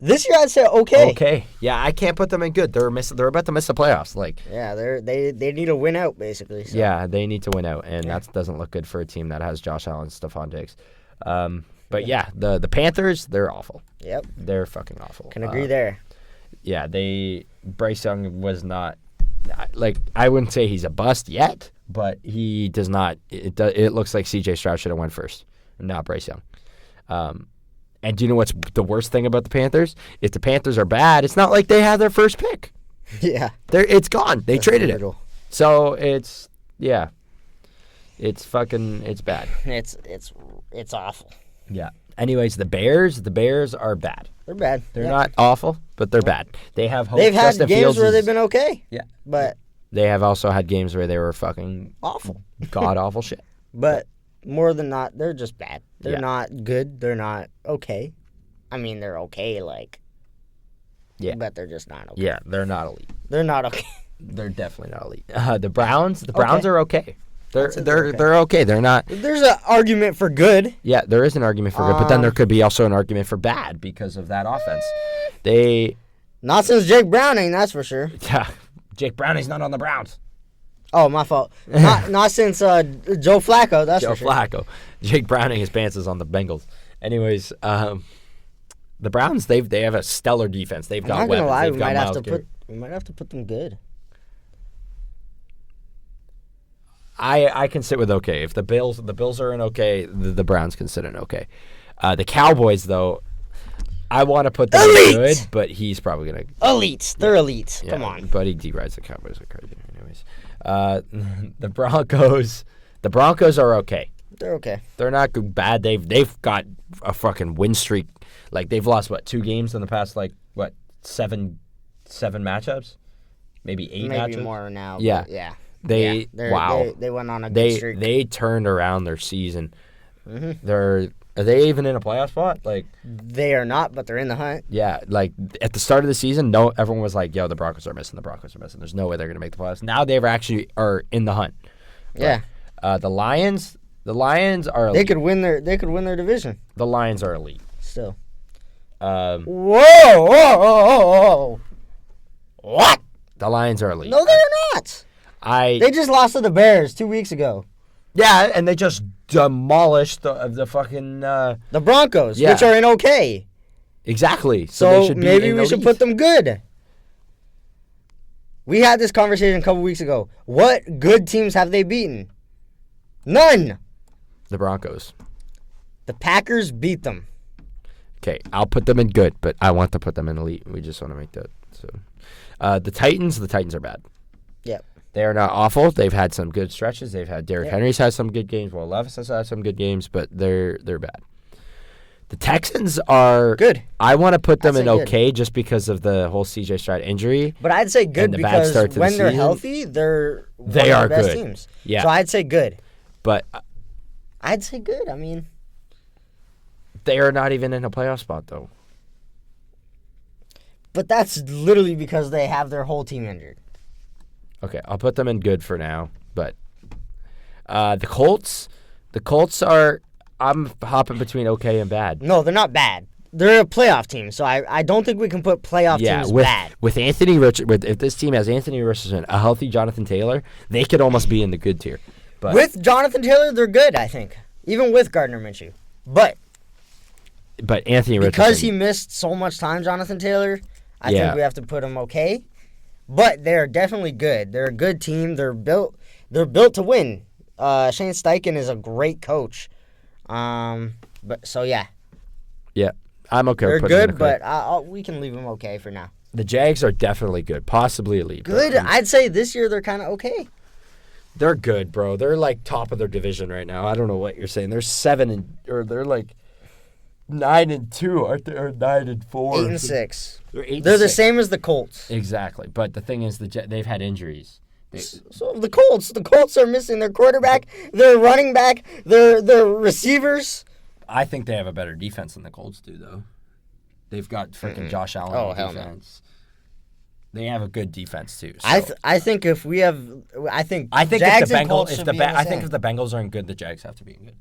This year I'd say okay. Okay, yeah, I can't put them in good. They're about to miss the playoffs. Like, Yeah, they need to win out basically. So. yeah, they need to win out, and that doesn't look good for a team that has Josh Allen, Stephon Diggs. But yeah, the Panthers, they're awful. Yep. They're fucking awful. Can agree there. Yeah, Bryce Young was not, like, I wouldn't say he's a bust yet, but he does not. It looks like C.J. Stroud should have went first, not Bryce Young. And do you know what's the worst thing about the Panthers? If the Panthers are bad, it's not like they had their first pick. Yeah. It's gone. They traded it. brutal. So it's bad. It's awful. Yeah. Anyways, the Bears are bad. They're bad. They're Yep. not awful, but they're bad. They have hope. They've had Justin games Fields where is- they've been okay. Yeah. But They have also had games where they were fucking awful. god awful shit. But more than not, they're just bad. They're Yeah. not good. They're not okay. I mean, they're okay, like. Yeah. But they're just not okay. Yeah, they're not elite. They're not okay. They're definitely not elite. The Browns are okay. They're I'd say they're okay. They're not. There's an argument for good. Yeah, there is an argument for good, but then there could be also an argument for bad because of that offense. Not since Jake Browning, that's for sure. Jake Browning's not on the Browns. Oh, my fault. Not since Joe Flacco, that's Joe for sure. Flacco. Jake Browning, his pants is on the Bengals. Anyways, the Browns they have a stellar defense. They've got I'm not gonna weapons. lie, They've got Myles Garrett. we might have to put them good. I can sit with okay. If the Bills are in okay, the Browns can sit in okay. The Cowboys though, I want to put them in Elite! good, but he's probably gonna Elite. They're elite. yeah, Come on. Buddy D rides the Cowboys like crazy. Anyways, the Broncos are okay. They're okay. They're not bad. They've got a fucking win streak. Like they've lost 2 games in the past 7 matchups, maybe 8 Maybe matchups. more now. Yeah. But yeah. They wow. They went on a good streak. They turned around their season. Mm-hmm. Are they even in a playoff spot? They are not, but they're in the hunt. Yeah, at the start of the season, everyone was like, "Yo, the Broncos are missing. The Broncos are missing. There's no way they're gonna make the playoffs." Now they actually are in the hunt. Yeah. The Lions are elite. They could win their division. The Lions are elite. Still. Um, Whoa. What? the Lions are elite. No, they're not. They just lost to the Bears 2 weeks ago. Yeah, and they just demolished the fucking The Broncos, Yeah. which are in okay. exactly. So So they should be maybe in we should elite. put them good. We had this conversation a couple weeks ago. What good teams have they beaten? None. the Broncos. The Packers beat them. Okay, I'll put them in good, but I want to put them in elite. We just want to make that. So, the Titans are bad. Yep. They are not awful. They've had some good stretches. They've had Derrick Henry's had some good games. Will Levis has had some good games, but they're bad. The Texans are Good. I want to put them I'd in say good. okay just because of the whole C.J. Stroud injury. But I'd say good And the bad because start to the when they're season, healthy, they're they one are of the best good. teams. Yeah. So I'd say good. But I'd say good. I mean, they are not even in a playoff spot, though. But that's literally because they have their whole team injured. Okay, I'll put them in good for now. But the Colts are, I'm hopping between okay and bad. No, they're not bad. They're a playoff team, so I don't think we can put playoff teams bad. With Anthony Richardson, if this team has Anthony Richardson, a healthy Jonathan Taylor, they could almost be in the good tier. But with Jonathan Taylor, they're good, I think. Even with Gardner Minshew. But Anthony Richardson, because he missed so much time, Jonathan Taylor, I think we have to put him okay. But they're definitely good. They're a good team. They're built to win. Shane Steichen is a great coach. Yeah. Yeah, I'm okay. They're with putting good, but we can leave them okay for now. The Jags are definitely good, possibly elite. Good. I'd say this year they're kind of okay. They're good, bro. They're like top of their division right now. I don't know what you're saying. They're 7 they're like 9-2, aren't they? Or 9-4. 8-6. They're 8. They're the same as the Colts. Exactly, but the thing is, they've had injuries. So the Colts are missing their quarterback, their running back, their receivers. I think they have a better defense than the Colts do, though. They've got freaking Josh Allen on defense. No. They have a good defense too. So. I think if we have, I think if Jags the and Colts should be I think if the Bengals aren't good, the Jags have to be good.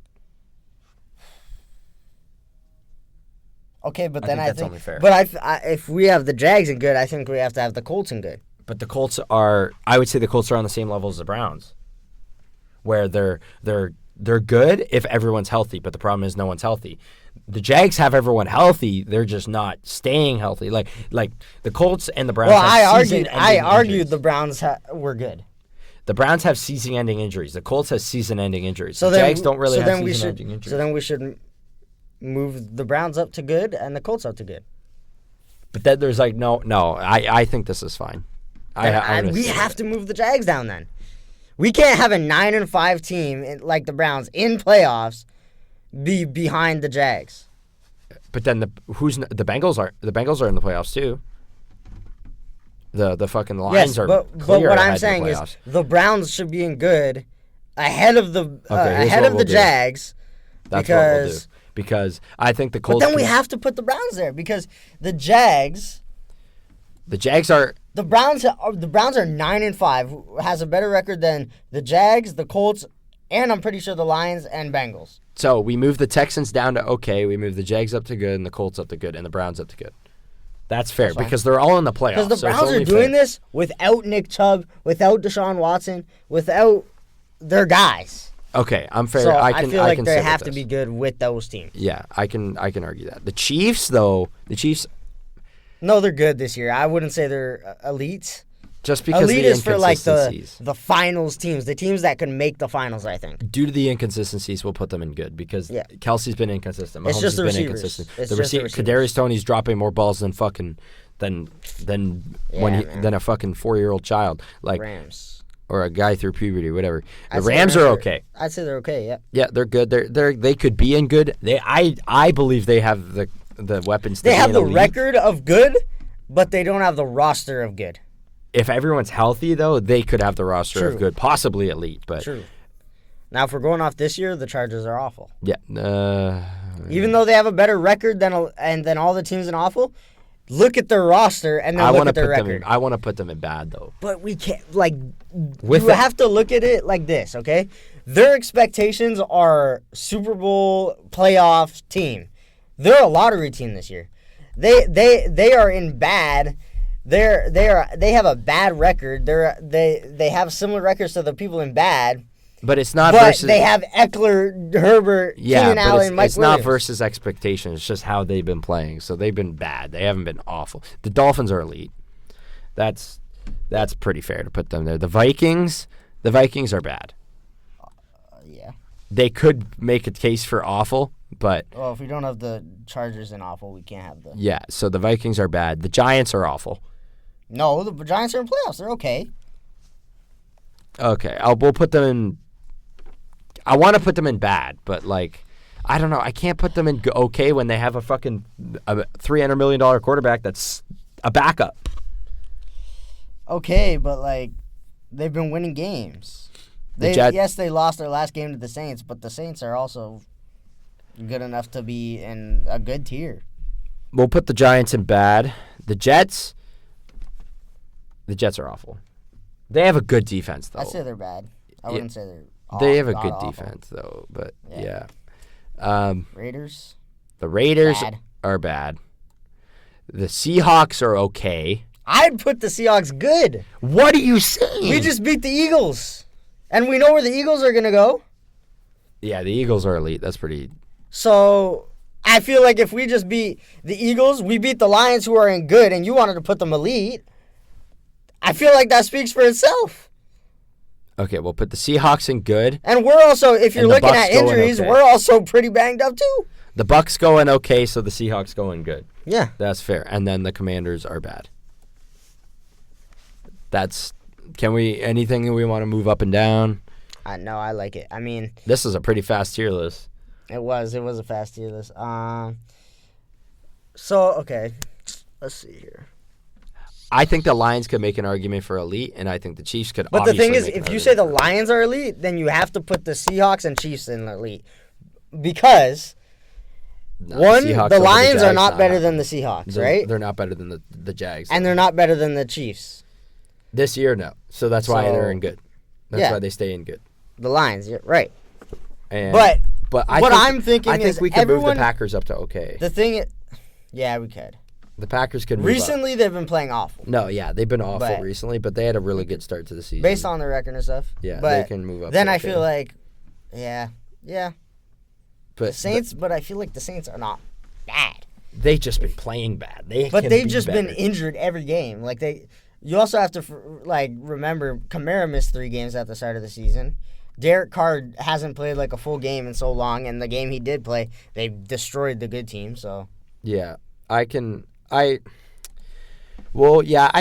Okay, but then I that's think only fair. But if we have the Jags in good, I think we have to have the Colts in good. But the Colts are, I would say the Colts are on the same level as the Browns, where they're good if everyone's healthy, but the problem is no one's healthy. The Jags have everyone healthy; they're just not staying healthy. Like the Colts and the Browns. Well, I argued the Browns were good. The Browns have season-ending injuries. The Colts have season-ending injuries. So the Jags don't really have season-ending injuries. So then we should move the Browns up to good and the Colts up to good. But then there's like no. I think this is fine. We have to move the Jags down then. We can't have a 9-5 team like the Browns in playoffs be behind the Jags. But then the Bengals are in the playoffs too. The fucking Lions are. But what I'm saying is the Browns should be in good ahead of the Jags. That's what we'll do. Because I think the Colts. But then we have to put the Browns there because the Jags. The Jags are. The Browns are 9-5, has a better record than the Jags, the Colts, and I'm pretty sure the Lions and Bengals. So we move the Texans down to okay, we move the Jags up to good, and the Colts up to good, and the Browns up to good. That's fair because they're all in the playoffs. Because the Browns are doing this without Nick Chubb, without Deshaun Watson, without their guys. Okay, I'm fair. So I feel like they have to be good with those teams. Yeah, I can argue that. The Chiefs, though, no, they're good this year. I wouldn't say they're elite. Just because elite is for like the finals teams, the teams that can make the finals. I think due to the inconsistencies, we'll put them in good because Kelsey's been inconsistent. It's just the been receivers. Inconsistent. Kadarius Toney's dropping more balls than fucking than a fucking 4-year-old child like Rams or a guy through puberty, whatever. The Rams are okay. I'd say they're okay. Yeah. Yeah, they're good. They could be in good. I believe they have the weapons. They have the record of good, but they don't have the roster of good. If everyone's healthy, though, they could have the roster of good, possibly elite. But true. Now, if we're going off this year, the Chargers are awful. Yeah. Even though they have a better record than all the teams in awful, look at their roster and then look at their record. I want to put them in bad, though. But we can't, have to look at it like this, okay? Their expectations are Super Bowl playoff team. They're a lottery team this year. They are in bad. They have a bad record. They have similar records to the people in bad. But it's not. But they have Eckler, Herbert, Keenan Allen, Mike it's Williams. not versus expectations. It's just how they've been playing. So they've been bad. They haven't been awful. The Dolphins are elite. That's pretty fair to put them there. The Vikings are bad. Yeah. They could make a case for awful. But if we don't have the Chargers in awful, we can't have the. Yeah, so the Vikings are bad. The Giants are awful. No, the Giants are in playoffs. They're okay. Okay, we'll put them in. I want to put them in bad, but I don't know. I can't put them in okay when they have a fucking $300 million quarterback that's a backup. Okay, but they've been winning games. Yes, they lost their last game to the Saints, but the Saints are also good enough to be in a good tier. We'll put the Giants in bad. The Jets are awful. They have a good defense, though. I'd say they're bad. I wouldn't say they're They have a good awful. defense, though, but yeah. Raiders? The Raiders Bad. are bad. The Seahawks are okay. I'd put the Seahawks good. What are you saying? We just beat the Eagles. And we know where the Eagles are going to go. Yeah, the Eagles are elite. That's pretty... So, I feel like if we just beat the Eagles, we beat the Lions who are in good, and you wanted to put them elite, I feel like that speaks for itself. Okay, we'll put the Seahawks in good. And we're also, if you're And the looking Bucs at going injuries, okay. we're also pretty banged up too. The Bucs going okay, so the Seahawks going good. Yeah. That's fair. And then the Commanders are bad. Anything we want to move up and down? No, I like it. I mean, This is a pretty fast tier list. it was a fast tier list. So, okay, let's see here. I think the Lions could make an argument for elite, and I think the Chiefs could But the obviously thing is, make an if you argument say the for Lions are elite, then you have to put the Seahawks and Chiefs in elite. Because, No, one, Seahawks the over Lions are Jags, not better happening. than the Seahawks, right? They're not better than the Jags. And they're not better than the Chiefs. This year, no. So that's why So, they're in good. That's yeah. why they stay in good. The Lions, yeah, right. And, But I what think, I'm thinking I think is we could move everyone- the Packers up to okay. the thing, yeah, we could. The Packers could move Recently, they've been playing awful. up. No, yeah, they've been awful But- recently, but they had a really good start to the season. Based on the record and stuff. Yeah, but they can move up. Then to I okay. feel like, yeah. but The Saints, but I feel like the Saints are not bad. they've just been playing bad. But can they've be just been better. injured every game. You also have to remember Kamara missed 3 games at the start of the season. Derek Carr hasn't played like a full game in so long, and the game he did play, they destroyed the good team. So Yeah, I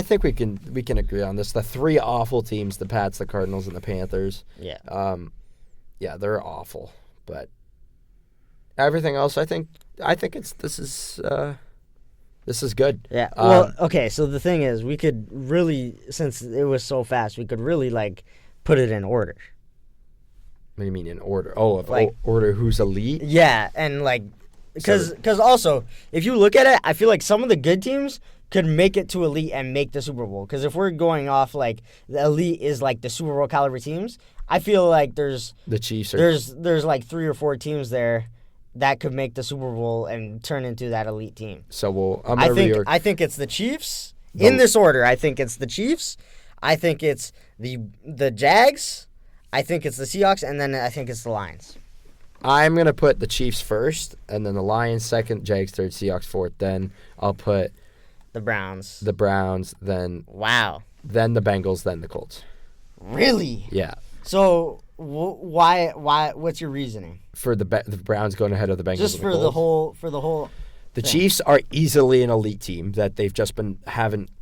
think we can agree on this. The 3 awful teams, the Pats, the Cardinals, and the Panthers. yeah, Yeah, they're awful, but everything else, I think this is good. yeah. Well, okay. So the thing is, we could really, since it was so fast, we could really put it in order. What do you mean in order? Oh, Like- order who's elite? Yeah, and because also if you look at it, I feel like some of the good teams could make it to elite and make the Super Bowl. Because if we're going off the elite is the Super Bowl caliber teams, I feel like there's The Chiefs are. 3 or 4 teams there that could make the Super Bowl and turn into that elite team. So I'm I gonna think reorg. I think it's the Chiefs in this order. I think it's the Chiefs. I think it's the Jags. I think it's the Seahawks, and then I think it's the Lions. I'm gonna put the Chiefs first, and then the Lions second, Jags third, Seahawks fourth. Then I'll put The Browns. the Browns, then Wow. the Bengals, then the Colts. Really? Yeah, So why? What's your reasoning? for the Browns going ahead of the Bengals. Just and for the the Colts. whole. The Yeah. Chiefs are easily an elite team that they've just been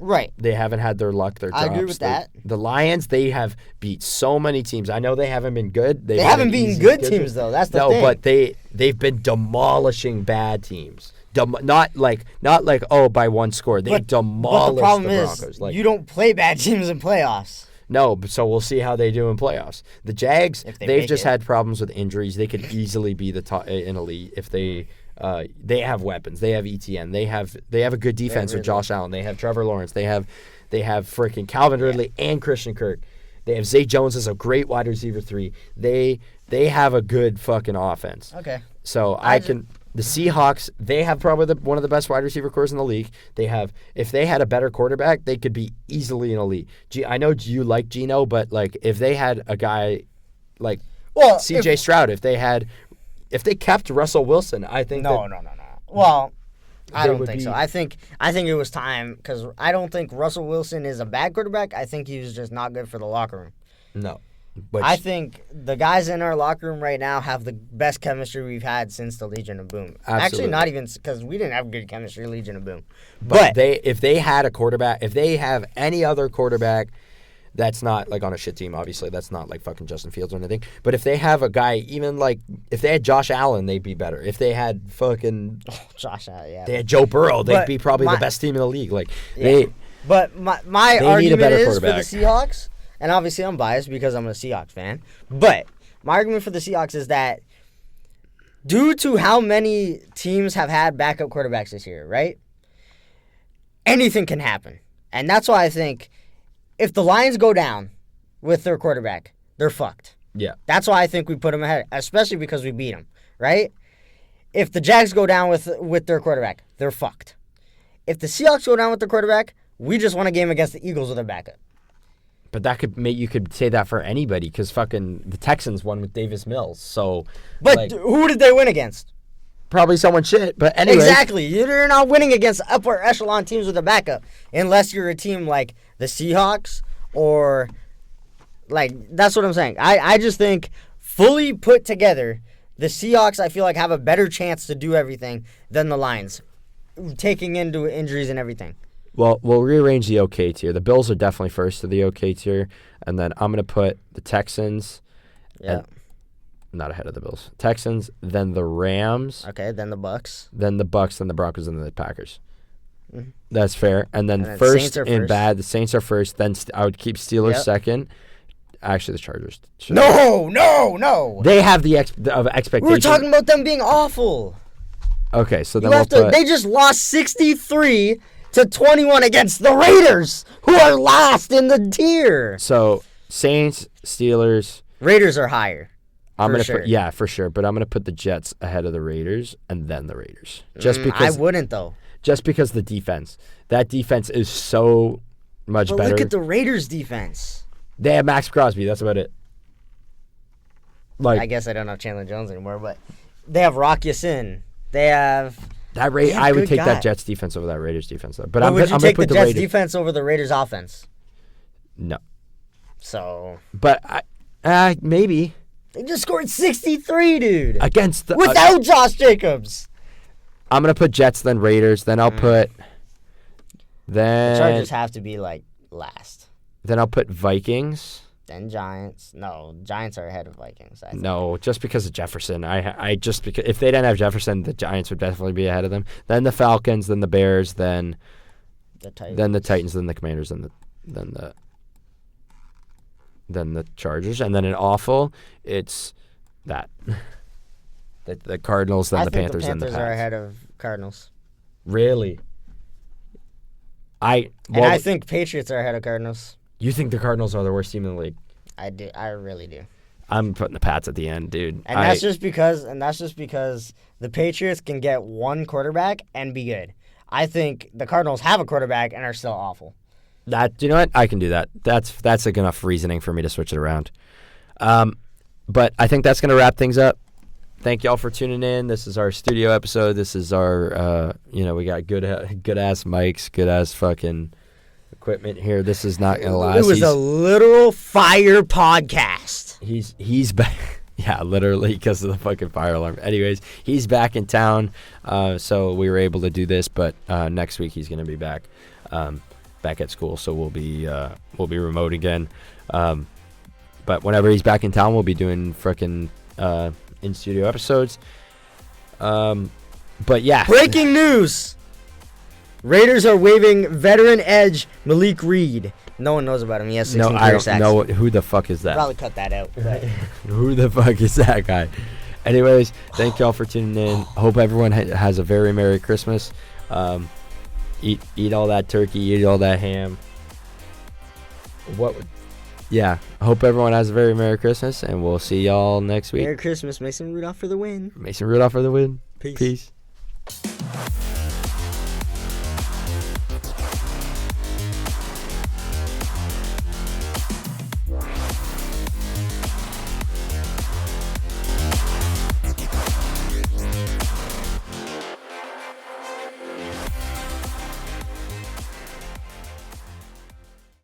Right. They haven't had their luck. Their I agree drops. with that. The Lions, they have beat so many teams. I know they haven't been good. They haven't beaten good teams though. That's the thing. No, but they've been demolishing bad teams. Not like by one score. They But demolished the problem Broncos. is you don't play bad teams in playoffs. No, but so we'll see how they do in playoffs. The Jags, If they they've make just it. had problems with injuries. They could easily be the top in elite if they have weapons. They have ETN. They have a good defense with Ridley. Josh Allen. They have Trevor Lawrence. They have freaking Calvin Ridley and Christian Kirk. They have Zay Jones as a great wide receiver 3. They have a good fucking offense. Okay. So the Seahawks, they have probably one of the best wide receiver cores in the league. If they had a better quarterback, they could be easily an elite. I know you like Geno, but if they had a guy like C.J. Stroud, if they kept Russell Wilson, I think No. Well, I They don't would think be- so. I think it was time because I don't think Russell Wilson is a bad quarterback. I think he was just not good for the locker room. no. I think the guys in our locker room right now have the best chemistry we've had since the Legion of Boom. Absolutely. Actually, not even because we didn't have good chemistry Legion of Boom. But if they had a quarterback, if they have any other quarterback that's not on a shit team, obviously that's not fucking Justin Fields or anything. But if they have a guy, even if they had Josh Allen, they'd be better. If they had fucking Josh, yeah. they had Joe Burrow, they'd But be probably my- the best team in the league. But my They need a argument better is for the quarterback. Seahawks, and obviously I'm biased because I'm a Seahawks fan, but my argument for the Seahawks is that due to how many teams have had backup quarterbacks this year, right? Anything can happen. And that's why I think if the Lions go down with their quarterback, they're fucked. Yeah. That's why I think we put them ahead, especially because we beat them, right? If the Jags go down with their quarterback, they're fucked. If the Seahawks go down with their quarterback, we just won a game against the Eagles with a backup. But that could make you could say that for anybody because fucking the Texans won with Davis Mills. So, but who did they win against? Probably someone shit. But anyway, exactly. You're not winning against upper echelon teams with a backup unless you're a team like the Seahawks or like that's what I'm saying. I just think fully put together, the Seahawks I feel like have a better chance to do everything than the Lions, taking into injuries and everything. Well, we'll rearrange the OK tier. The Bills are definitely first to the OK tier, and then I'm going to put the Texans. Yeah. Not ahead of the Bills. Texans, then the Rams. Okay, then the Bucks. Then the Bucks, then the Broncos, and then the Packers. Mm-hmm. That's fair. And then first in bad, the Saints are first. Then I would keep Steelers second. Actually, the Chargers. No. They have the expectation. We were talking about them being awful. Okay, so then they just lost 63-21 against the Raiders, who are last in the tier. So Saints, Steelers. Raiders are higher. I'm gonna put for sure, but I'm gonna put the Jets ahead of the Raiders and then the Raiders. Just I because wouldn't though. Just because the defense. That defense is so much better. Look at the Raiders defense. They have Max Crosby, that's about it. I guess I don't have Chandler Jones anymore, but they have Rock Ya-Sin. They have I would take that Jets defense over that Raiders defense though. But would you take the Jets defense over the Raiders offense? No. So but maybe. They just scored 63, dude. Without Josh Jacobs. I'm going to put Jets, then Raiders. Then I'll put... The Chargers have to be, last. Then I'll put Vikings. Then Giants. No, Giants are ahead of Vikings. No, just because of Jefferson. Because if they didn't have Jefferson, the Giants would definitely be ahead of them. Then the Falcons, then the Bears, then... The Titans. Then the Titans, then the Commanders, then the Chargers, and then an awful, it's that. the Cardinals, then the Panthers, and the Pats. Panthers are ahead of Cardinals. Really? I think Patriots are ahead of Cardinals. You think the Cardinals are the worst team in the league? I do. I really do. I'm putting the Pats at the end, dude. And that's just because the Patriots can get one quarterback and be good. I think the Cardinals have a quarterback and are still awful. You know what? I can do that. That's enough reasoning for me to switch it around. But I think that's going to wrap things up. Thank y'all for tuning in. This is our studio episode. This is our, we got good ass mics, good ass fucking equipment here. This is not going to last. It was a literal fire podcast. He's back. Yeah, literally because of the fucking fire alarm. Anyways, he's back in town, so we were able to do this. But next week he's going to be back. Back at school, so we'll be remote again. But whenever he's back in town, we'll be doing frickin' in studio episodes. But yeah, breaking news: Raiders are waiving veteran edge Malik Reed. No one knows about him. He has 16 career sacks. No, I don't know who the fuck is that. Probably cut that out. Who the fuck is that guy? Anyways, thank y'all for tuning in. Hope everyone has a very Merry Christmas. Eat all that turkey, eat all that ham. Yeah, hope everyone has a very Merry Christmas, and we'll see y'all next week. Merry Christmas, Mason Rudolph for the win. Mason Rudolph for the win. Peace. Peace.